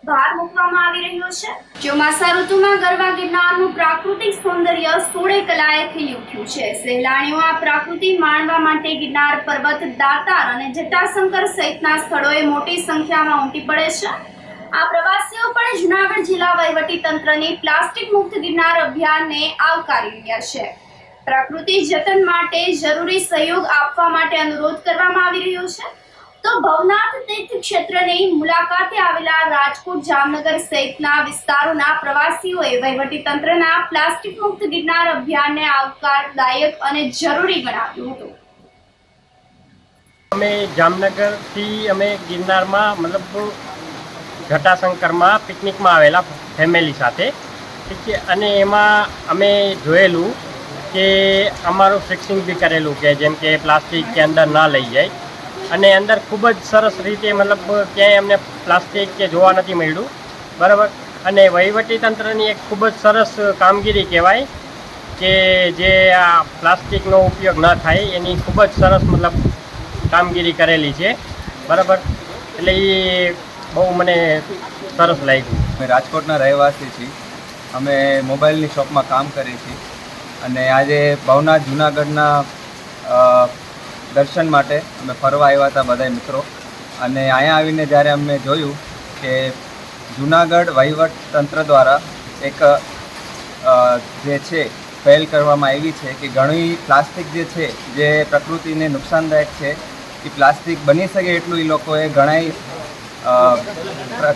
ભાર મૂકવામાં આવી રહ્યો છે. ચોમાસા ઋતુમાં ગરવા ગિરનારનું પ્રાકૃતિક સૌંદર્ય સોળે કલાએ ખીલી ઉઠ્યું છે. સહેલાણીઓ આ પ્રકૃતિ માણવા માટે ગિરનાર પર્વત, દાતાર અને જટાશંકર સહિતના સ્થળોએ મોટી સંખ્યામાં ઉમટી પડે છે. આ પ્રવાસીઓ પણ જૂનાગઢ જિલ્લા વહીવટી તંત્રની પ્લાસ્ટિક મુક્ત ગિરનાર અભિયાનને આવકારી રહ્યા છે. પ્રકૃતિ જતન માટે જરૂરી સહયોગ આપવા માટે અનુરોધ કરવામાં આવી રહ્યો છે. તો ભવનાથ તીર્થ ક્ષેત્રની મુલાકાતે આવેલા રાજકોટ, જામનગર સહિતના વિસ્તારોના પ્રવાસીઓએ વહીવટી તંત્રના પ્લાસ્ટિક મુક્ત ગિરનાર અભિયાનને આવકારદાયક અને જરૂરી ગણાવ્યું હતું. અમે જામનગરથી અમે ગિરનારમાં મતલબ જટાશંકરમાં પિકનિકમાં આવેલા ફેમિલી સાથે, ઠીક છે. અને એમાં અમે જોયેલું કે અમારું ફિક્સિંગ બી કરેલું કે જેમ કે પ્લાસ્ટિક કે અંદર ના લઈ જાય. અને અંદર ખૂબ જ સરસ રીતે મતલબ ક્યાંય અમને પ્લાસ્ટિક કે જોવા નથી મળ્યું, બરાબર. અને વહીવટીતંત્રની એક ખૂબ જ સરસ કામગીરી કહેવાય કે જે આ પ્લાસ્ટિકનો ઉપયોગ ન થાય એની ખૂબ જ સરસ મતલબ કામગીરી કરેલી છે, બરાબર. એટલે એ બહુ મને સરસ લાગ્યું. અમે રાજકોટના રહેવાસી છીએ. અમે મોબાઈલની શોપમાં કામ કરીએ છીએ અને આજે ભવનાથ જૂનાગઢના દર્શન માટે અમે ફરવા આવ્યા હતા બધા મિત્રો. અને અહીંયા આવીને જ્યારે અમે જોયું કે જૂનાગઢ વહીવટ તંત્ર દ્વારા એક જે છે પહેલ કરવામાં આવી છે કે ઘણી પ્લાસ્ટિક જે છે જે પ્રકૃતિને નુકસાનદાયક છે, એ પ્લાસ્ટિક બની શકે એટલું એ લોકોએ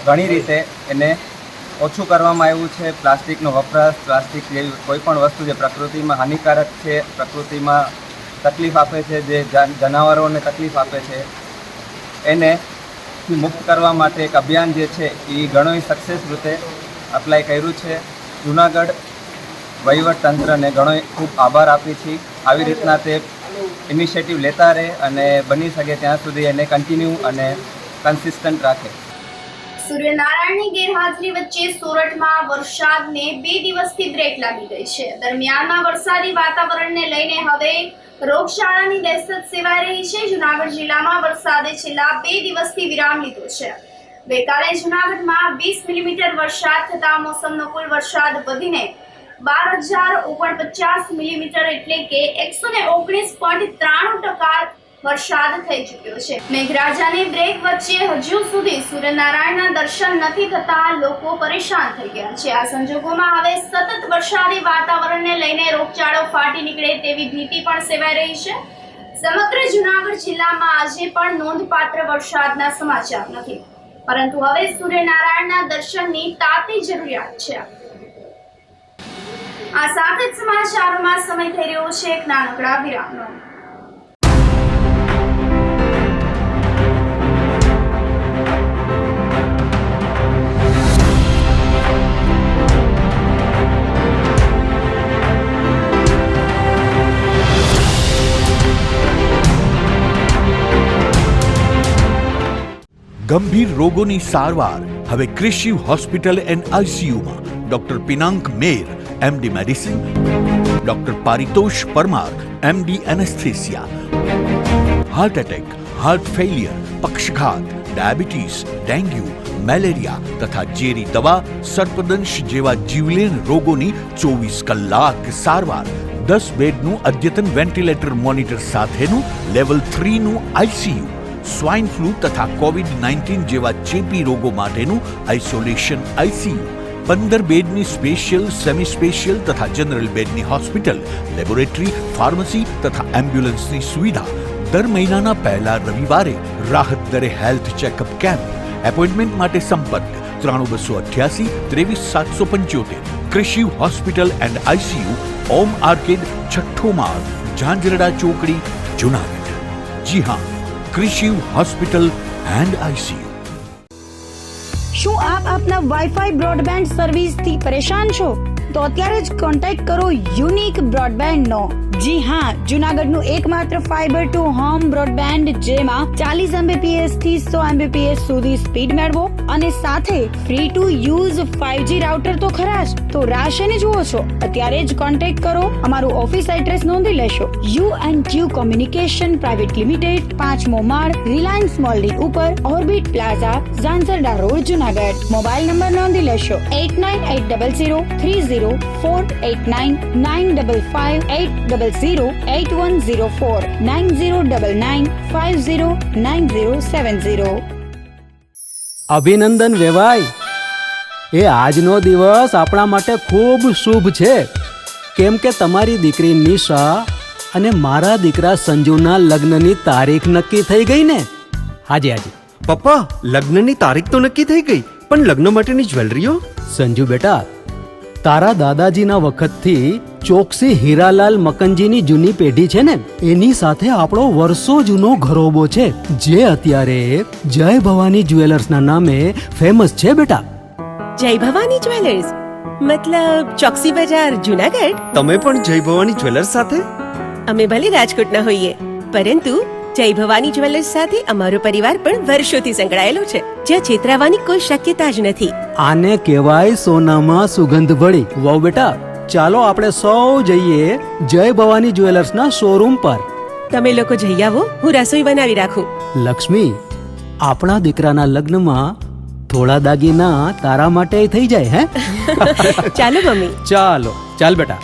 ઘણી રીતે એને ઓછું કરવામાં આવ્યું છે. પ્લાસ્ટિકનો વપરાશ, પ્લાસ્ટિક જેવી કોઈ પણ વસ્તુ જે પ્રકૃતિમાં હાનિકારક છે, પ્રકૃતિમાં તકલીફ આપે છે, જે જનાવરોને તકલીફ આપે છે, એને થી મુક્ત કરવા માટે એક અભિયાન જે છે એ ઘણું સક્સેસ રીતે અપ્લાય કર્યું છે. જૂનાગઢ વહીવટતંત્રને ઘણો ખૂબ આભાર આપીએ છીએ. આવી રીતના તે ઇનિશિયેટિવ લેતા રહે અને બની શકે ત્યાં સુધી એને કન્ટિન્યુ અને કન્સિસ્ટન્ટ રાખે. સૂર્યનારાયણની ગેરહાજરી વચ્ચે સોરઠમાં વરસાદને 2 દિવસથી બ્રેક લાગી ગઈ છે. દરમિયાનમાં વરસાદી વાતાવરણને લઈને હવે રોગચાળાની દહેશત સેવાઈ રહી છે. જૂનાગઢ જિલ્લામાં વરસાદે છેલ્લા 2 દિવસથી વિરામ લીધો છે. ગઈકાલે જૂનાગઢમાં 20 મિલીમીટર વરસાદ થતા મોસમનો કુલ વરસાદ વધીને 12,049 મિલીમીટર એટલે કે 119.93% વરસાદ થઈ ચૂક્યો છે. મેઘરાજાની બ્રેક વચ્ચે હજુ સુધી સૂર્યનારાયણના દર્શન નથી થતા લોકો પરેશાન થઈ ગયા છે. આ સંજોગોમાં હવે સતત વરસાદી વાતાવરણને લઈને રોગચાળો ફાટી નીકળે તેવી ભીતિ પણ સેવાઈ રહી છે. સમગ્ર જૂનાગઢ જિલ્લામાં આજે પણ નોંધપાત્ર વરસાદના સમાચાર નથી, પરંતુ હવે સૂર્યનારાયણના દર્શનની તાતી જરૂરિયાત છે. આ સાથે જ સમાચારોમાં સમય થઈ રહ્યો છે એક નાનકડા વિરામનો. ગંભીર રોગોની સારવાર હવે કૃષિ હોસ્પિટલ એન્ડ આઈસીયુમાં doctor Pinank Mer MD medicine, doctor Paritosh Parmar MD anaesthesia, heart attack, heart failure, પક્ષઘાત, ડાયાબિટીસ, ડેન્ગ્યુ, મેલેરિયા તથા ઝેરી દવા, સર્પદંશ જેવા જીવલેણ રોગોની 24 કલાક સારવાર, 10 બેડનું અદ્યતન વેન્ટિલેટર મોનિટર સાથેનું લેવલ 3નું આઈસીયુ, સ્વાઇન ફ્લૂ તથા કોવિડ-19 જેવા ચેપી રોગો માટેનું આઇસોલેશન આઈસીયુ, 15 બેડની સ્પેશિયલ, સેમી સ્પેશિયલ તથા જનરલ બેડની હોસ્પિટલ, લેબોરેટરી, ફાર્મસી તથા એમ્બ્યુલન્સની સુવિધા, દર મહિનાના પહેલા રવિવારે રાહત દરે હેલ્થ ચેકઅપ કેમ્પ. એપોઇન્ટમેન્ટ માટે સંપર્ક 9288 23775. કૃષિ hospital and ICU, Om arcade, છઠ્ઠો માળ, ઝાંઝરડા ચોકડી, જૂનાગઢ. જી હા, કૃષિ હોસ્પિટલ એન્ડ આઈસીયુ. શું આપ આપના વાઈફાઈ બ્રોડબેન્ડ સર્વિસથી પરેશાન છો? તો અત્યારે જ કોન્ટેક્ટ કરો યુનિક બ્રોડબેન્ડ નો. જી હા, જૂનાગઢનું એકમાત્ર ફાઈબર ટુ હોમ બ્રોડબેન્ડ જેમાં 40 Mbps થી 100 Mbps સુધી સ્પીડ મેળવો અને સાથે free to use 5G router તો ખરા જ. તો રાહ શેની જુઓ છો? અત્યારે જ કોન્ટેક્ટ કરો. અમારું ઓફિસ એડ્રેસ નોંધી લેશો. U&Q કોમ્યુનિકેશન પ્રાઇવેટ લિમિટેડ, 5મો માળ, રિલાયન્સ મોલની ઉપર, orbit plaza, Zanzarda road, Junagadh. Mobile number નોંધી લેશો 8980030489 955 9099509070. અભિનંદન વેવાય. એ આજનો દિવસ આપણા માટે ખૂબ શુભ છે, કેમ કે તમારી દીકરી નિશા અને મારા દીકરા સંજુના લગ્નની તારીખ નક્કી થઈ ગઈ ને. હાજી. પપ્પા, લગ્નની તારીખ તો નક્કી થઈ ગઈ, પણ લગ્ન માટેની જ્વેલરીઓ? સંજુ બેટા, તારા દાદાજીના વખતથી ચોકસી હીરાલાલ મકનજીની જૂની પેઢી છે ને, એની સાથે આપણો વર્ષો જૂનો ઘરોબો છે, જે અત્યારે જય ભવાની જ્વેલર્સના નામે ફેમસ છે બેટા. જય ભવાની જ્વેલર્સ મતલબ ચોકસી બજાર, જૂનાગઢ? તમે પણ જય ભવાની જ્વેલર્સ સાથે? અમે ભલે રાજકોટના હોઈએ, પરંતુ જય ભવાની જ્વેલર્સ સાથે અમારો પરિવાર પણ વર્ષોથી સંકળાયેલો છે, જ્યાં છેતરાવાની કોઈ શક્યતા જ નથી. આને કહેવાય સોનામાં સુગંધ ભળી. વાવ બેટા, ચાલો આપણે સૌ જઈએ જય ભવાની જ્વેલર્સના શોરૂમ પર. તમે લોકો જઈ આવો, હું રસોઈ બનાવી રાખું. લક્ષ્મી, આપણા દીકરાના લગ્નમાં થોડા દાગીના તારા માટે થઈ જાય. હે ચાલો મમ્મી. ચાલ બેટા.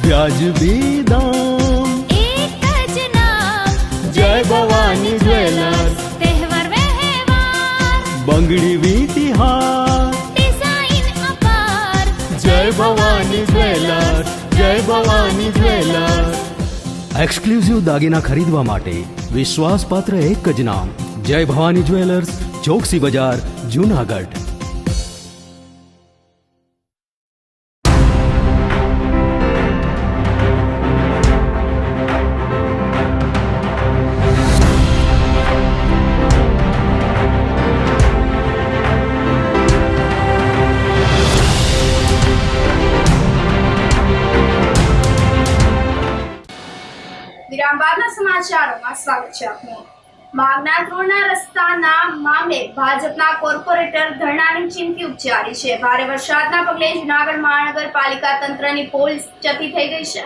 વ્યાજબી દામ, એક જ નામ, જય ભવાની જ્વેલર્સ. તહેવાર વ્યવહાર, બંગડી વીટી હાર, ડિઝાઇન અપાર, જય ભવાની જ્વેલર્સ, જય ભવાની જ્વેલર્સ. એક્સક્લુઝિવ દાગીના ખરીદવા માટે વિશ્વાસપાત્ર એક જ નામ, જય ભવાની જ્વેલર્સ, ચોકસી બજાર, જૂનાગઢ. બાદના સમાચારોમાં સ્વાગત છે આપનું. માગનાથ રોડના રસ્તાના મામલે ભાજપના કોર્પોરેટર ધરણાની ચીમકી ઉચ્ચારી છે. ભારે વરસાદના પગલે જૂનાગઢ મહાનગરપાલિકા તંત્રની પોલ ચતી થઈ ગઈ છે.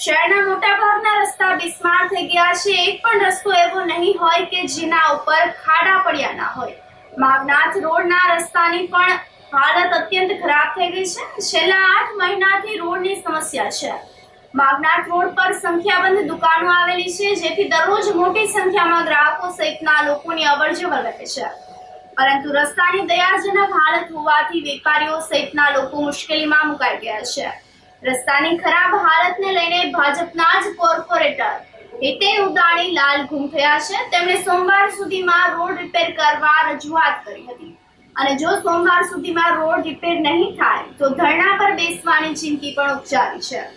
શહેરના મોટાભાગના રસ્તા બિસ્માર થઈ ગયા છે. એક પણ રસ્તો એવો નહીં હોય કે જેના ઉપર ખાડા પડ્યા ના હોય. માગનાથ રોડના રસ્તાની પણ હાલત અત્યંત ખરાબ થઈ ગઈ છે. છેલ્લા 8 મહિનાથી રોડની સમસ્યા છે. માગનાથ રોડ પર સંખ્યાબંધ દુકાનો આવેલી છે, જેથી દરરોજ મોટી સંખ્યામાં ગ્રાહકો સહિતના લોકોની અવરજવર રહે છે. પરંતુ રસ્તાની દયાજનક હાલત હોવાથી વેપારીઓ સહિતના લોકો મુશ્કેલીમાં મુકાઈ ગયા છે. રસ્તાની ખરાબ હાલતને લઈને ભાજપના જ કોર્પોરેટર હિતેન ઉદાણી લાલ ગુમ થયા છે. તેમણે સોમવાર સુધીમાં રોડ રિપેર કરવા રજૂઆત કરી હતી અને જો સોમવાર સુધીમાં રોડ રિપેર નહીં થાય તો ધરણા પર બેસવાની ચીમકી પણ ઉચ્ચારી છે.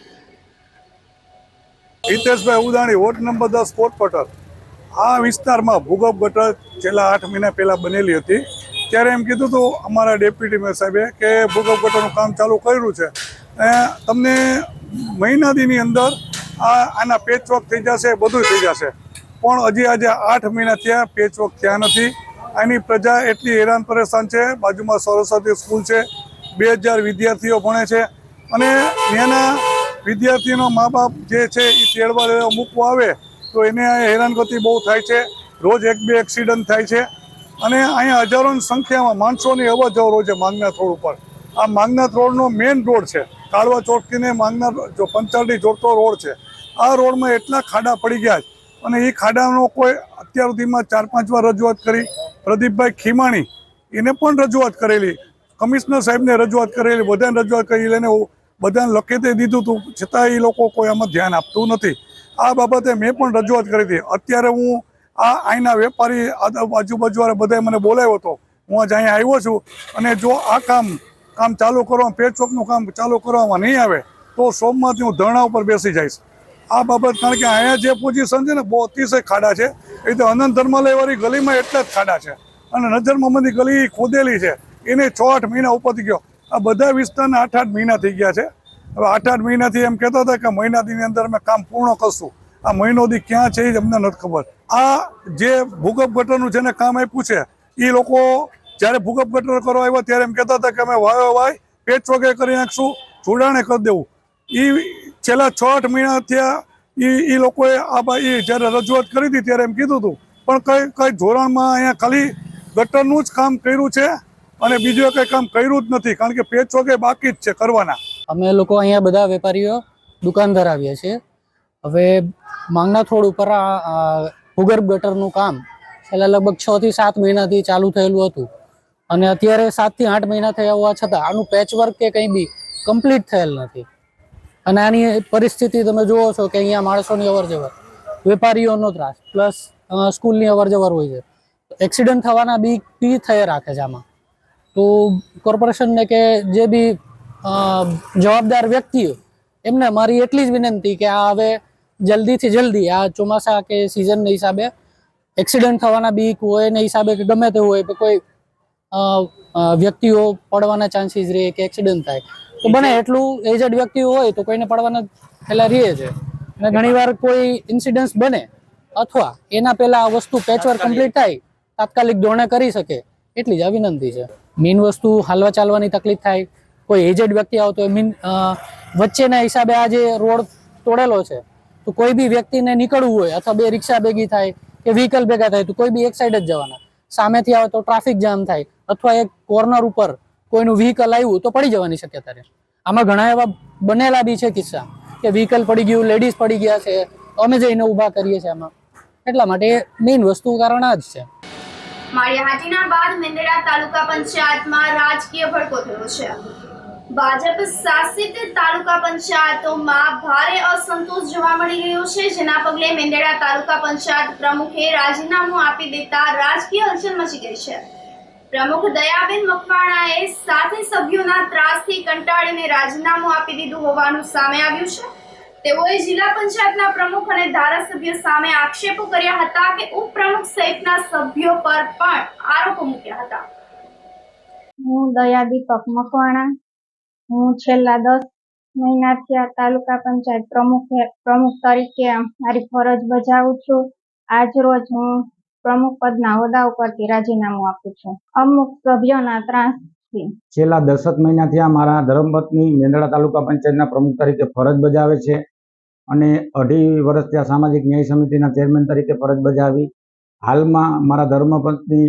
Hiteshbhai Udani, ward number 10, corporator. આ વિસ્તારમાં ભૂગર્ભ ગટર છેલ્લા 8 મહિના પહેલાં બનેલી હતી. ત્યારે એમ કીધું હતું અમારા ડેપ્યુટી મેયર સાહેબે કે ભૂગર્ભ ગટરનું કામ ચાલુ કર્યું છે, તમને મહિનાદીની અંદર આના પેચવર્ક થઈ જશે, બધું થઈ જશે. પણ હજી આજે 8 મહિના થયા, પેચવર્ક થયા નથી. આની પ્રજા એટલી હેરાન પરેશાન છે. બાજુમાં સરસ્વતી સ્કૂલ છે, 2000 વિદ્યાર્થીઓ ભણે છે અને ત્યાંના વિદ્યાર્થીઓના મા બાપ જે છે એ તેડવા લેવા મૂકવા આવે તો એને હેરાનગતિ બહુ થાય છે. રોજ 1-2 એક્સિડન્ટ થાય છે અને અહીંયા હજારોની સંખ્યામાં માણસોની અવર જવર હોય છે માગનાથ રોડ ઉપર. આ માગનાથ રોડનો મેઇન રોડ છે. કાળવા ચોકથી માગનાથ પંચાળની જોડતો રોડ છે. આ રોડમાં એટલા ખાડા પડી ગયા છે અને એ ખાડાનો કોઈ અત્યાર સુધીમાં 4-5 વાર રજૂઆત કરી. પ્રદીપભાઈ ખીમાણી એને પણ રજૂઆત કરેલી, કમિશનર સાહેબને રજૂઆત કરેલી, બધાને રજૂઆત કરી લઈને બધાને લખી દીધું હતું, છતાં એ લોકો કોઈ આમાં ધ્યાન આપતું નથી. આ બાબતે મેં પણ રજૂઆત કરી હતી. અત્યારે હું અહીંના વેપારી આજુબાજુવાળા બધાએ મને બોલાવ્યો હતો. હું આજે અહીંયા આવ્યો છું અને જો આ કામ ચાલુ કરવામાં, પેચવર્કનું કામ ચાલુ કરવામાં નહીં આવે તો સોમવારથી હું ધરણા ઉપર બેસી જઈશ. આ બાબત, કારણ કે અહીંયા જે પોઝિશન છે ને બહુ અતિશય ખાડા છે. એ તો અનંત ધર્માલયવાળી ગલીમાં એટલા જ ખાડા છે અને નજર મોહમ્મદની ગલી ખોદેલી છે, એને 6-8 મહિના ઉપરથી ગયો. આ બધા વિસ્તારના 8-8 મહિના થઈ ગયા છે. હવે 8-8 મહિનાથી એમ કહેતા હતા કે મહિનાની અંદર અમે કામ પૂર્ણ કરશું. આ મહિનો દી ક્યાં છે એ અમને નથી ખબર. આ જે ભૂગર્ભ ગટરનું જેને કામ આપ્યું છે એ લોકો જ્યારે ભૂગર્ભ ગટર કરવા આવ્યા ત્યારે એમ કહેતા હતા કે અમે વાય પેચવર્ક કરી નાખશું, જોડાણે કરી દેવું. એ છેલ્લા 6-8 મહિના થયા એ લોકોએ જ્યારે રજૂઆત કરી હતી ત્યારે એમ કીધું હતું, પણ કઈ ધોરણમાં અહીંયા ખાલી ગટરનું જ કામ કર્યું છે અને બીજું કંઈ કામ કર્યું જ નથી, કારણ કે પેચવર્ક બાકી જ છે કરવાના. અમે લોકો અહીંયા બધા વેપારીઓ દુકાન ધરાવીએ છીએ. હવે માગનાથ રોડ ઉપર ભૂગર્ભ ગટરનું કામ છેલ્લા લગભગ 6 થી 7 મહિનાથી ચાલુ થયેલું હતું અને અત્યારે 7 થી 8 મહિના થયા હોવા છતાં આનું પેચવર્ક કે કંઈ બી કમ્પ્લીટ થયેલ નથી. અને આની પરિસ્થિતિ તમે જુઓ છો કે અહીંયા માણસોની અવરજવર, વેપારીઓનો ત્રાસ, પ્લસ સ્કૂલની અવરજવર હોય છે. એક્સિડન્ટ થવાના બી થઈ રાખે છે આમાં. તો કોર્પોરેશનને કે જે બી જવાબદાર વ્યક્તિઓ એમને મારી એટલી જ વિનંતી કે આ હવે જલ્દીથી જલ્દી આ ચોમાસા કે સિઝનના હિસાબે એક્સિડન્ટ થવાના બીક હોય ને હિસાબે કે ગમે તે હોય કોઈ વ્યક્તિઓ પડવાના ચાન્સીસ રહે કે એક્સિડન્ટ થાય તો બને એટલું એજડ વ્યક્તિઓ હોય તો કોઈને પડવાના પહેલાં રહે છે. અને ઘણીવાર કોઈ ઇન્સિડન્સ બને અથવા એના પહેલાં આ વસ્તુ પેચવર્ક કમ્પ્લીટ થાય તાત્કાલિક ધોરણે કરી શકે એટલી જ આ વિનંતી છે. મેઇન વસ્તુ હાલવા ચાલવાની તકલીફ થાય, કોઈ એજડ વ્યક્તિ આવતો હોય, વચ્ચેના હિસાબે આ જે રોડ તોડેલો છે તો કોઈ બી વ્યક્તિને નીકળવું હોય અથવા 2 રિક્ષા ભેગી થાય કે વ્હીકલ ભેગા થાય તો કોઈ બી એક સાઈડ જ જવાના. સામેથી આવે તો ટ્રાફિક જામ થાય અથવા એક કોર્નર ઉપર કોઈનું વ્હીકલ આવ્યું તો પડી જવાની શક્યતા રહે. આમાં ઘણા એવા બનેલા બી છે કિસ્સા કે વ્હીકલ પડી ગયું, લેડીઝ પડી ગયા છે, અમે જઈને ઊભા કરીએ છીએ આમાં. એટલા માટે મેઇન વસ્તુ કારણ આ જ છે. માળિયાહાટીના બાદ મેંદરડા તાલુકા પંચાયતમાં રાજકીય ભડકો થયો છે. ભાજપ શાસિત તાલુકા પંચાયતોમાં ભારે અસંતોષ જોવા મળી રહ્યો છે, જેના પગલે મેંદરડા તાલુકા પંચાયત પ્રમુખે રાજીનામું આપી દેતા રાજકીય હલચલ મચી ગઈ છે. પ્રમુખ દયાબેન મકવાણાએ સાથે સભ્યોના ત્રાસથી કંટાળીને રાજીનામું આપી દીધું હોવાનું સામે આવ્યું છે. તેઓએ જિલ્લા પંચાયતના પ્રમુખ અને ધારાસભ્ય સામે આક્ષેપો કર્યા હતા કે ઉપપ્રમુખ સહિતના સભ્યો પર પણ આરોપો મૂક્યા હતા. હું દયા દીપક મકવાણા, હું છેલ્લા મહિનાથી આ તાલુકા પંચાયત પ્રમુખ તરીકે મારી ફરજ બજાવું છું. આજ રોજ હું પ્રમુખ પદના હોદ્દા ઉપરથી રાજીનામું આપું છું. અમુક સભ્યોના ત્રાસથી છેલ્લા 10 મહિનાથી આ મારા ધર્મપત્ની મેંદરડા તાલુકા પંચાયતના પ્રમુખ તરીકે ફરજ બજાવે છે અને 2.5 વર્ષ ત્યાં સામાજિક ન્યાય સમિતિના ચેરમેન તરીકે ફરજ બજાવી. હાલમાં મારા ધર્મપત્ની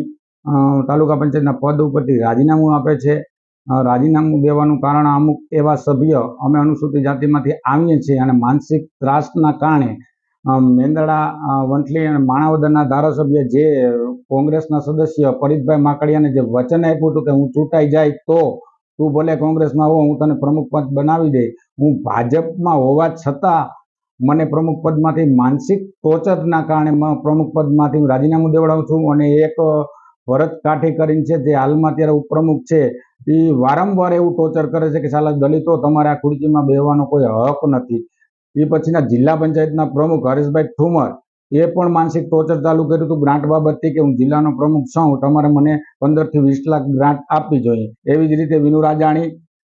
તાલુકા પંચાયતના પદ ઉપરથી રાજીનામું આપે છે. રાજીનામું દેવાનું કારણ અમુક એવા સભ્ય અમે અનુસૂચિત જાતિમાંથી આવીએ છીએ અને માનસિક ત્રાસના કારણે મેંદરડા વંથલી અને માણાવદરના ધારાસભ્ય જે કોંગ્રેસના સદસ્ય પરીતભાઈ માકડિયાને જે વચન આપ્યું હતું કે હું ચૂંટાઈ જાય તો તું ભલે કોંગ્રેસમાં હો, હું તને પ્રમુખ પદ બનાવી દે, હું ભાજપમાં હોવા છતાં મને પ્રમુખ પદમાંથી માનસિક ટોર્ચરના કારણે પ્રમુખ પદમાંથી હું રાજીનામું દેવડાવું છું. અને એક ભરત કાઠી કરીને છે જે હાલમાં અત્યારે ઉપપ્રમુખ છે, એ વારંવાર એવું ટોર્ચર કરે છે કે સાલા દલિતો તમારે આ ખુરશીમાં બેહવાનો કોઈ હક નથી. એ પછીના જિલ્લા પંચાયતના પ્રમુખ હરેશભાઈ ઠુમર એ પણ માનસિક ટોર્ચર ચાલુ કર્યું હતું ગ્રાન્ટ બાબતથી કે હું જિલ્લાનો પ્રમુખ છું, તમારે મને 15 થી 20 લાખ ગ્રાન્ટ આપવી જોઈએ. એવી જ રીતે વિનુ રાજાણી,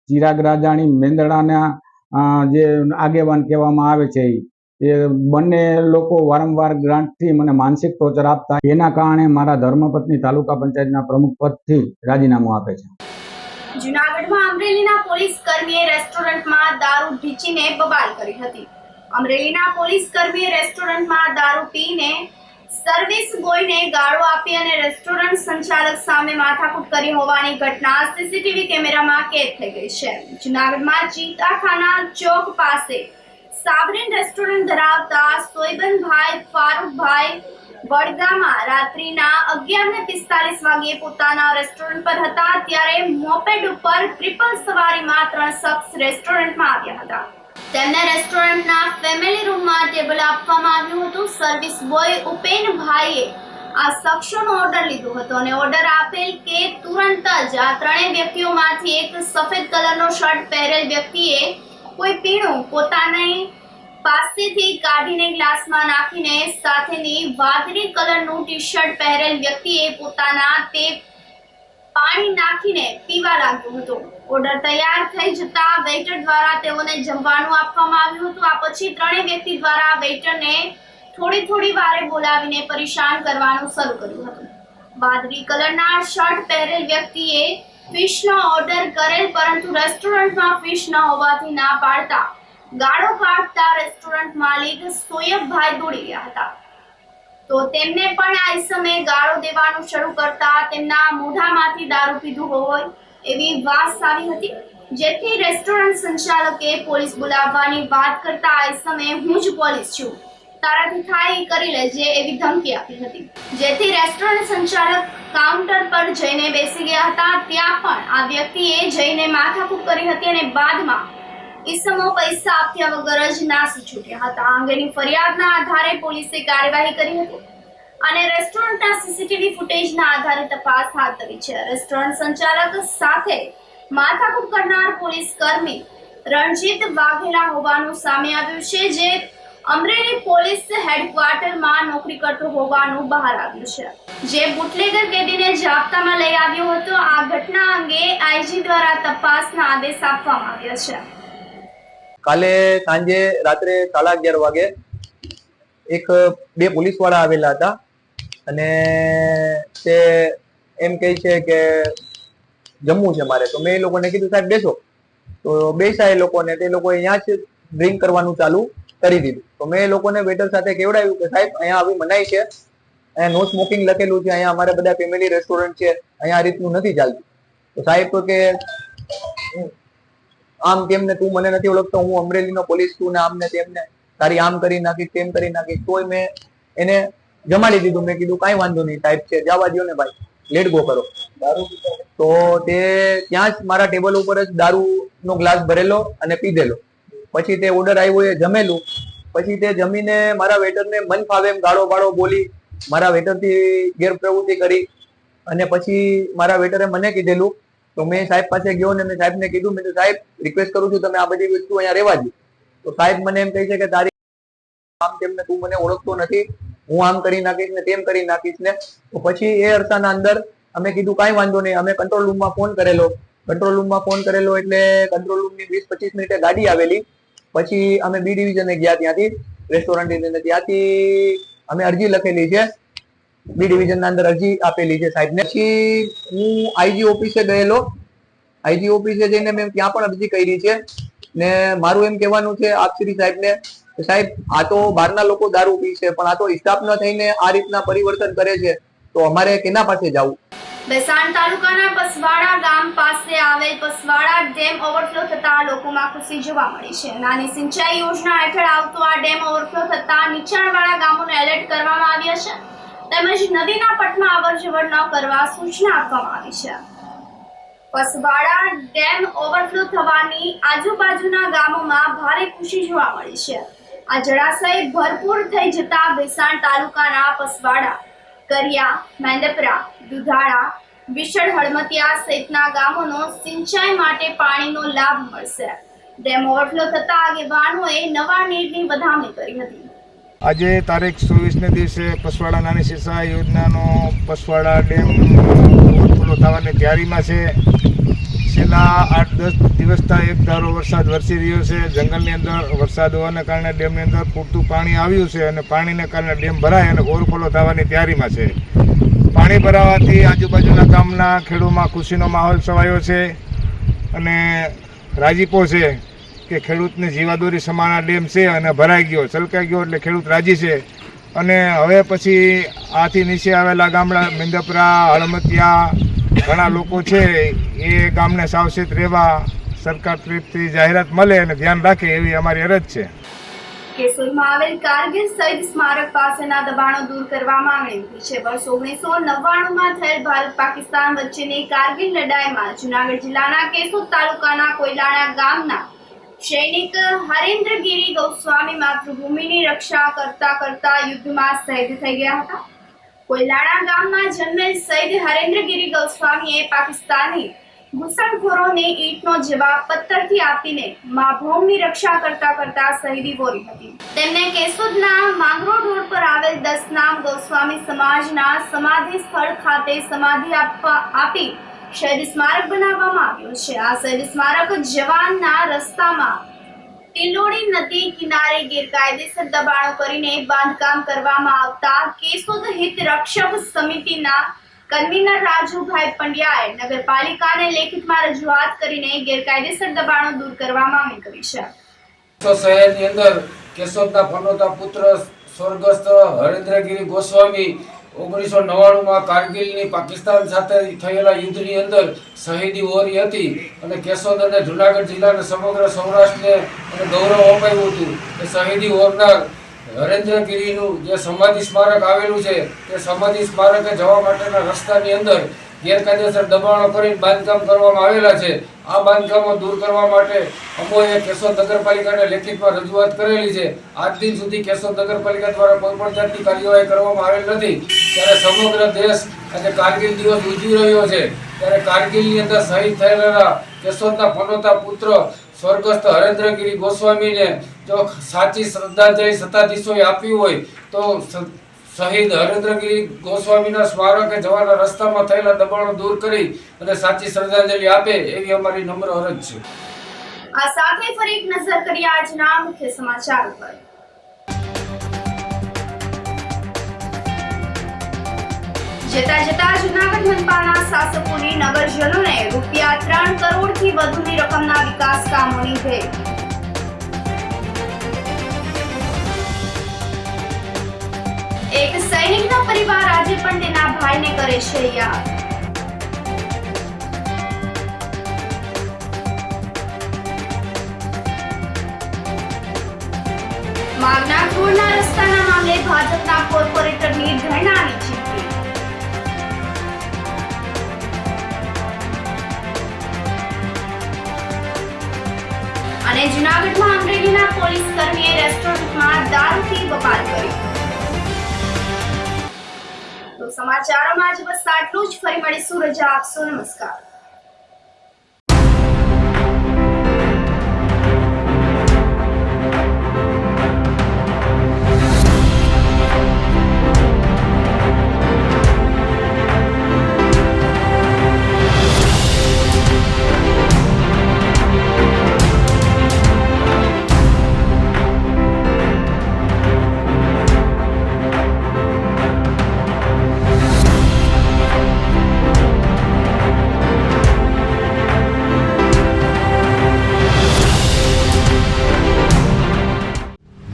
ચિરાગ રાજાણી, મેંદરડાના જે આગેવાન કહેવામાં આવે છે એ બંને લોકો વારંવાર ગ્રાન્ટથી મને માનસિક ટોર્ચર આપતા, એના કારણે મારા ધર્મપત્ની તાલુકા પંચાયતના પ્રમુખ પદથી રાજીનામું આપે છે. જૂનાગઢમાં અમરેલીના પોલીસ કર્મીએ રેસ્ટોરન્ટમાં દારૂ ઢીંચીને બબાલ કરી હતી. અમરેલીના પોલીસ કર્મીએ રેસ્ટોરન્ટમાં દારૂ પીને સર્વિસ બોયને ગાળો આપી અને રેસ્ટોરન્ટ સંચાલક સામે માથાકૂટ કરી હોવાની ઘટના સીસીટીવી કેમેરામાં કેદ થઈ ગઈ છે. જૂનાગઢમાં ચીતાખાના ચોક પાસે સાબરીન રેસ્ટોરન્ટ ધરાવતા સોયબનભાઈ ફારૂકભાઈ વડગામમાં રાત્રિના 11:45 વાગ્યે પોતાના રેસ્ટોરન્ટ પર હતા ત્યારે મોપેડ ઉપર ટ્રિપલ સવારીમાં 3 શખ્સ રેસ્ટોરન્ટમાં આવ્યા હતા. તેમને રેસ્ટોરન્ટના ફેમિલી રૂમમાં ટેબલ આપવામાં આવ્યું હતું. સર્વિસ બોય ઉપેનભાઈએ આ શખ્સોનો ઓર્ડર લીધો હતો અને ઓર્ડર આપેલ કે તુરંત જ આ ત્રણેય વ્યક્તિઓમાંથી એક સફેદ કલરનો શર્ટ પહેરેલ વ્યક્તિએ કોઈ પીણું પોતાની પાસેથી કાઢીને ગ્લાસમાં નાખીને સાથેની વાદળી કલરનું ટી શર્ટ પહેરેલ વ્યક્તિએ પોતાના તે પાણી નાખીને પીવા લાગ્યું હતું. ઓર્ડર તૈયાર થઈ જતા વેઇટર દ્વારા તેઓને જમવાનું આપવામાં આવ્યું હતું. આ પછી ત્રણેય વ્યક્તિ દ્વારા વેઇટરને થોડી વારે બોલાવીને પરેશાન કરવાનું શરૂ કર્યું હતું. વાદળી કલરના શર્ટ પહેરેલ વ્યક્તિએ ફિશનો ઓર્ડર કરેલ પરંતુ રેસ્ટોરન્ટમાં ફિશ ન હોવાથી ના પાડતા ગાળો કાઢતા રેસ્ટોરન્ટ માલિક સોયબભાઈ દોડી ગયા હતા. તો તેમને પણ આ સમયે ગાળો દેવાનું શરૂ કરતા તેમના મોઢામાંથી દારૂ પીધું હોય એવી વાસ આવી હતી, જેથી રેસ્ટોરન્ટ સંચાલકે પોલીસ બોલાવવાની વાત કરતા આ સમયે હું જ પોલીસ છું, તારાથી થાય એ કરી લેજે એવી ધમકી આપી હતી, જેથી રેસ્ટોરન્ટ સંચાલક કાઉન્ટર પર જઈને બેસી ગયા હતા. ત્યાં પણ આ વ્યક્તિએ જઈને માથાકૂટ કરી હતી અને બાદમાં ઈસમો પૈસા આપ્યા વગર જ નાસી છૂટ્યા હતા. આ અંગેની ફરિયાદના આધારે પોલીસે કાર્યવાહી કરી હતી અને રેસ્ટોરન્ટના સીસીટીવી ફૂટેજના આધારે તપાસ હાથ ધરી છે. રેસ્ટોરન્ટ સંચાલક સાથે માથાકૂટ કરનાર પોલીસ કર્મી રણજીત વાઘેલા હોવાનું સામે આવ્યું છે, જે અમરેલી પોલીસ હેડક્વાર્ટરમાં નોકરી કરતો હોવાનું બહાર આવ્યું છે, જે બુટલેગર કેદીને જાપ્તામાં લઈ આવ્યો હતો. આ ઘટના અંગે આઈજી દ્વારા તપાસના આદેશ આપવામાં આવ્યા છે. કાલે સાંજે રાત્રે 11:30 વાગે બે પોલીસ વાળા આવેલા હતા અને તે એમ કહે છે કે જમવું છે મારે. તો મેં એ લોકોને કીધું સાહેબ બેસો, તો બેસા એ લોકોને. તે લોકોએ અહીંયા જ ડ્રિંક કરવાનું ચાલુ કરી દીધું. તો મેં એ લોકોને વેટર સાથે કેવડાવ્યું કે સાહેબ અહીંયા આવી મનાઈ છે, અહીંયા નો સ્મોકિંગ લખેલું છે, અહીંયા અમારે બધા ફેમિલી રેસ્ટોરન્ટ છે, અહીંયા આ રીતનું નથી ચાલતું. તો સાહેબ તો કે આમ કેમ ને તું મને નથી ઓળખતો, હું અમરેલીનો પોલીસ છું ને આમ ને તેમને તારી આમ કરી નાખીશ તેમ કરી નાખીશ. તોય મેં એને જમાડી દીધું. મેં કીધું કાંઈ વાંધો નહીં સાહેબ છે, જવા દો ને ભાઈ, લેટ ગો કરો. તો તે ત્યાં જ મારા ટેબલ ઉપર જ દારૂનો ગ્લાસ ભરેલો અને પીધેલો. પછી તે ઓર્ડર આવ્યો એ જમેલું. પછી તે જમીને મારા વેટરને મન ફાવે એમ ગાળો બાળો બોલી, મારા વેટરથી ગેરપ્રવૃત્તિ કરી અને પછી મારા વેટરે મને કીધેલું. તો મેં સાહેબ પાસે ગયો ને મેં સાહેબને કીધું, મેં સાહેબ રિક્વેસ્ટ કરું છું તમે આ બધી વસ્તુ અહીંયા રહેવા દો. તો સાહેબ મને એમ કહે છે કે તારી આમ તેમ ને તું મને ઓળખતો નથી, હું આમ કરી નાખીશ ને તેમ કરી નાખીશ ને. તો પછી એ અરસાના અંદર અમે કીધું કાંઈ વાંધો નહીં, અમે કંટ્રોલ રૂમમાં ફોન કરેલો કંટ્રોલ રૂમમાં ફોન કરેલો એટલે કંટ્રોલ રૂમની 20-25 મિનિટે ગાડી આવેલી. પછી અમે બી ડિવિઝને ગયા, ત્યાંથી રેસ્ટોરન્ટ ત્યાંથી અમે અરજી લખેલી છે, બી ડિવિઝનના અંદર અરજી આપેલી છે સાહેબને. પછી હું આઈજી ઓફિસે ગયેલો, આઈજી ઓફિસે જઈને મેં ત્યાં પણ અરજી કરી છે ને મારું એમ કહેવાનું છે આપ શ્રી સાહેબને કે સાહેબ આ તો બહારના લોકો દારૂ પી છે, પણ આ તો સ્ટાફ ન થઈને આ રીતના પરિવર્તન કરે છે, તો અમારે કેના પાસે જવું? બેસાણ તાલુકાના પસવાડા ગામ પાસે આવેલ પસવાડા ડેમ ઓવરફ્લો થતા લોકોમાં ખુશી જોવા મળી છે. નાની સિંચાઈ યોજના હેઠળ આવતો આ ડેમ ઓવરફ્લો થતા નીચાણવાળા ગામોને એલર્ટ કરવામાં આવ્યા છે, તેમજ નદીના પટમાં અવરજવર ન કરવા સૂચના આપવામાં આવી છે. પસવાડા ડેમ ઓવરફ્લો થવાની આજુબાજુના ગામોમાં ભારે ખુશી જોવા મળી છે. આ જળાશય ભરપૂર થઈ જતા બેસાણ તાલુકાના પસવાડા, કરિયા, મેંદપરા, દુધાળા, વિશળ, હળમતિયા સહિતના ગામોનો સિંચાઈ માટે પાણીનો લાભ મળશે. ડેમ ઓવરફ્લો થતા આગેવાનોએ નવા નીરની વધામણી કરી હતી. આજે તારીખ 24ને દિવસે પસવાડા નાની સિંચાઈ યોજનાનો પસવાડા ડેમ ઓવરફ્લો થવાની તૈયારીમાં છે. છેલ્લા 8-10 દિવસથી એક ધારો વરસાદ વરસી રહ્યો છે. જંગલની અંદર વરસાદ હોવાને કારણે ડેમની અંદર પૂરતું પાણી આવ્યું છે અને પાણીને કારણે ડેમ ભરાય અને ઓવરફ્લો થવાની તૈયારીમાં છે. પાણી ભરાવાથી આજુબાજુના ગામના ખેડૂતોમાં ખુશીનો માહોલ છવાયો છે અને રાજીપો છે કે ખેડૂતની જીવાદોરી સમાન આ ડેમ છે અને ભરાઈ ગયો, છલકાઈ ગયો એટલે ખેડૂત રાજી છે. અને હવે પછી આથી નીચે આવેલા ગામડા મેંદપરા, હળમતિયા ઘણા લોકો છે એ ગામને સાવચેત રહેવા સરકાર તરફથી જાહેરાત મળે અને ધ્યાન રાખે એવી અમારી અરજ છે. કેશોદમાં આવેલ કારગિલ શહીદ સ્મારક પાસેના દબાણો દૂર કરવા માંગણી ઉઠી છે. વર્ષ 1999માં થયેલ ભારત પાકિસ્તાન વચ્ચેની કારગિલ લડાઈમાં જૂનાગઢ જિલ્લાના કેશોદ તાલુકાના કોયલાણા ગામના સૈનિક હરેન્દ્રગીરી ગોસ્વામી માતૃભૂમિની રક્ષા કરતા યુદ્ધમાં શહીદ થઈ ગયા હતા. કોયલાણા ગામમાં જન્મેલ શહીદ હરેન્દ્રગીરી ગોસ્વામીએ પાકિસ્તાની ઘૂસણખોરોને ઈંટનો જવાબ પથ્થરથી આપીને મા ભૂમિની રક્ષા કરતા શહીદી વોરી હતી. તેમને કેશોદના માંગરોળ રોડ પર આવેલ 10 નામ ગોસ્વામી સમાજના સમાધિ સ્થળ ખાતે સમાધિ આપી શહીદ સ્મારક બનાવવામાં આવ્યું છે. આ શહીદ સ્મારક જવાનના રસ્તામાં તિલોડી નદી કિનારે ગેરકાયદેસર દબાણો કરીને બાંધકામ કરવામાં આવતા કેશોદ હિત રક્ષક સમિતિના કન્વીનર રાજુભાઈ પંડ્યાએ નગરપાલિકાને લેખિતમાં રજૂઆત કરીને ગેરકાયદેસર દબાણો દૂર કરવા માંગણી કરી છે. શહેરની અંદર કેશોદના પનોતા પુત્ર સ્વર્ગસ્થ હરેન્દ્રગીરી ગોસ્વામી 1999માં કારગિલની પાકિસ્તાન સાથે થયેલા યુદ્ધની અંદર શહીદી વોરી હતી અને કેશોદ અને જૂનાગઢ જિલ્લાને સમગ્ર સૌરાષ્ટ્રને ગૌરવ અપાયું હતું. એ શહીદી વોરનાર હરેન્દ્રગીરીનું જે સમાધિ સ્મારક આવેલું છે તે સમાધિ સ્મારકે જવા માટેના રસ્તાની અંદર ગેરકાયદેસર દબાણો કરીને બાંધકામ કરવામાં આવેલા છે. આ બાંધકામો દૂર કરવા માટે અમોએ કેશોદ નગરપાલિકાને લેખિતમાં રજૂઆત કરેલી છે. આજ દિન સુધી કેશોદ નગરપાલિકા દ્વારા કોઈ પણ જાતની કાર્યવાહી કરવામાં આવેલ નથી. ત્યારે સમગ્ર દેશ આજે કારગિલ દિવસ ઉજવી રહ્યો છે. ત્યારે કારગિલની અંદર શહીદ થયેલા કેશોદના પનોતા પુત્ર સ્વર્ગસ્થ હરેન્દ્રગીરી ગોસ્વામીને જો સાચી શ્રદ્ધાંજલિ સત્તાધીશોએ આપી હોય તો શહીદ હરેન્દ્રગીરી ગોસ્વામીના સ્મારકે જવાના રસ્તામાં થયેલા દબાણો દૂર કરી અને સાચી શ્રદ્ધાંજલિ આપે એવી અમારી નમ્ર અરજ છે. આ સાથે ફરી એક નજર કરીએ આજના મુખ્ય સમાચાર પર. જતા જૂનાગઢ મનપાના શાસકોની નગરજનોને રૂપિયા 3 કરોડથી વધુની રકમના વિકાસ કામોની ભેટ. એક સૈનિકનો પરિવાર આજે પણ તેના ભાઈને કરે છે યાદ. માગના રોડના રસ્તાના મામલે ભાજપના કોર્પોરેટરની ધરણાની ચીમકી. અને જૂનાગઢમાં અમરેલીના પોલીસ કર્મીએ રેસ્ટોરન્ટમાં દારૂથી બબાલ કરી. તો સમાચારોમાં જ બસ આટલું જ. ફરી મળીશું. રજા આપશો. નમસ્કાર.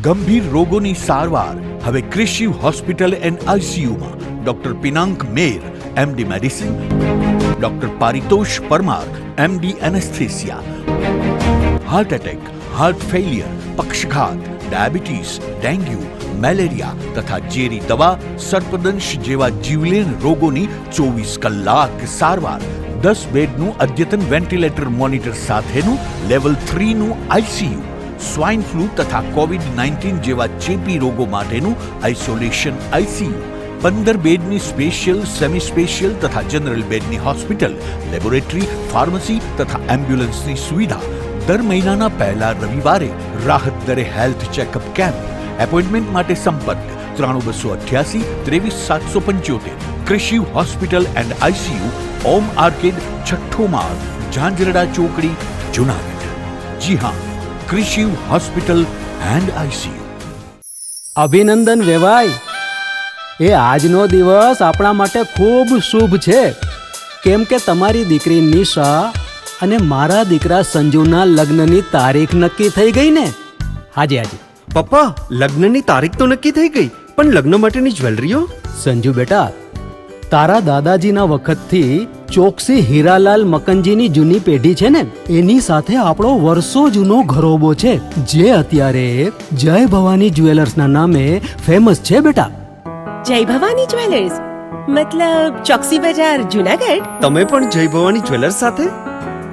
ગંભીર રોગોની સારવાર હવે ક્રિશિવ હોસ્પિટલ એન્ડ આઈસીયુમાં doctor Pinank Mer MD medicine, doctor Paritosh Parmar MD anaesthesia, heart attack, heart failure, પક્ષઘાત, ડાયાબિટીસ, ડેન્ગ્યુ, મેલેરિયા તથા ઝેરી દવા, સર્પદંશ જેવા જીવલેણ રોગોની 24 કલાક સારવાર, 10 બેડનું અદ્યતન વેન્ટિલેટર મોનિટર સાથેનું લેવલ 3નું આઈસીયુ, સ્વાઇન ફ્લૂ તથા કોવિડ-19 જેવા ચેપી રોગો માટેનું આઇસોલેશન આઈસીયુ, 15 બેડની સ્પેશિયલ, સેમી સ્પેશિયલ તથા જનરલ બેડની હોસ્પિટલ, લેબોરેટરી, ફાર્મસી તથા એમ્બ્યુલન્સની સુવિધા, દર મહિનાના પહેલા રવિવારે રાહત દરે હેલ્થ ચેકઅપ કેમ્પ. એપોઇન્ટમેન્ટ માટે સંપર્ક 9288 23775. Krishiv hospital and ICU, Om arcade, છઠ્ઠો માળ, ઝાંઝરડા ચોકડી, જુનાગઢ. જી હા, ક્રિશિવ હોસ્પિટલ એન્ડ આઈસીયુ. અભિનંદન વેવાય. એ આજનો દિવસ આપણા માટે ખૂબ શુભ છે, કેમ કે તમારી દીકરી નિશા અને મારા દીકરા સંજુના લગ્નની તારીખ નક્કી થઈ ગઈ ને. હાજી હાજી પપ્પા, લગ્નની તારીખ તો નક્કી થઈ ગઈ, પણ લગ્ન માટેની જ્વેલરીઓ? સંજુ બેટા, તારા દાદાજીના વખતથી ચોકસી હીરાલાલ મકનજીની જૂની પેઢી છે ને, એની સાથે આપણો વર્ષો જૂનો ઘરોબો છે, જે અત્યારે જય ભવાની જ્વેલર્સના નામે ફેમસ છે બેટા. જય ભવાની જ્વેલર્સ મતલબ ચોકસી બજાર, જુનાગઢ? તમે પણ જય ભવાની જ્વેલર્સ સાથે?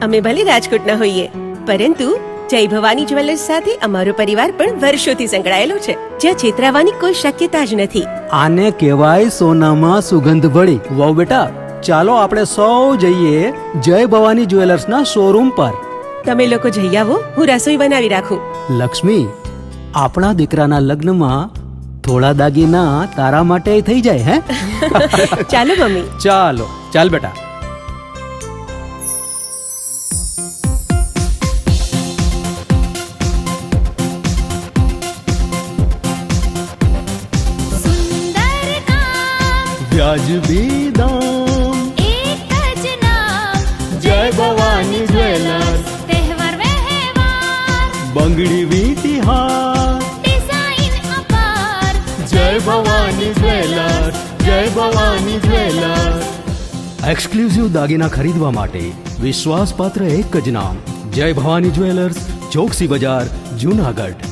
અમે ભલે રાજકોટના હોઈએ, પરંતુ જય ભવાની જ્વેલર્સ સાથે અમારો પરિવાર પણ વર્ષોથી સંકળાયેલો છે, જ્યાં છેતરાવાની કોઈ શક્યતા જ નથી. આને કહેવાય સોનામાં સુગંધ ભળી. વહુ બેટા, ચાલો આપણે સૌ જઈએ જય ભવાની જ્વેલર્સના શોરૂમ પર. તમે લોકો જઈ આવો, હું રસોઈ બનાવી રાખું. લક્ષ્મી, આપણા દીકરાના લગ્નમાં થોડા દાગીના તારા માટે થઈ જાય. હે ચાલો મમ્મી. ચાલો ચાલ બેટા. વ્યાજબી દામ, એક જ નામ, જય ભવાની જ્વેલર્સ. તહેવાર વ્યવહાર, બંગડી વીટી હાર, ડિઝાઇન અપાર, જય ભવાની જ્વેલર્સ, જય ભવાની જ્વેલર્સ. એક્સક્લુઝિવ દાગીના ખરીદવા માટે વિશ્વાસપાત્ર એક જ નામ, જય ભવાની જ્વેલર્સ, ચોકસી બજાર, જુનાગઢ.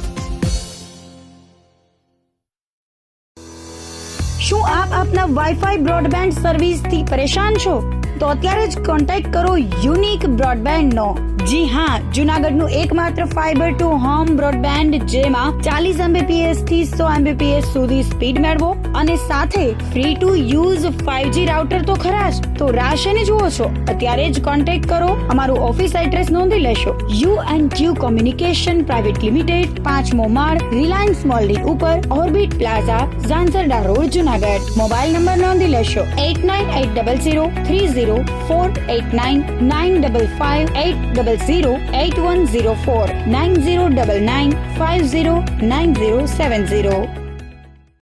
શું આપ આપના વાઈફાઈ બ્રોડબેન્ડ સર્વિસથી પરેશાન છો? તો અત્યારે જ કોન્ટેક્ટ કરો યુનિક બ્રોડબેન્ડ નો. જી હા, જુનાગઢનું એકમાત્ર ફાઈબર ટુ હોમ બ્રોડબેન્ડ, જેમાં 40 Mbps થી 100 Mbps સુધી સ્પીડ મેળવો અને સાથે free to use 5G router તો ખરા જ. તો રાહ શેની જુઓ છો? અત્યારે જ કોન્ટેક્ટ કરો. અમારું ઓફિસ એડ્રેસ નોંધી લેશો. U&Q કોમ્યુનિકેશન પ્રાઇવેટ લિમિટેડ, 5મો માળ, રિલાયન્સ મોલની ઉપર, orbit plaza, Zanzarda road, Junagadh. Mobile number નોંધી લેશો 8980030489 955 800 8104 9099 509070.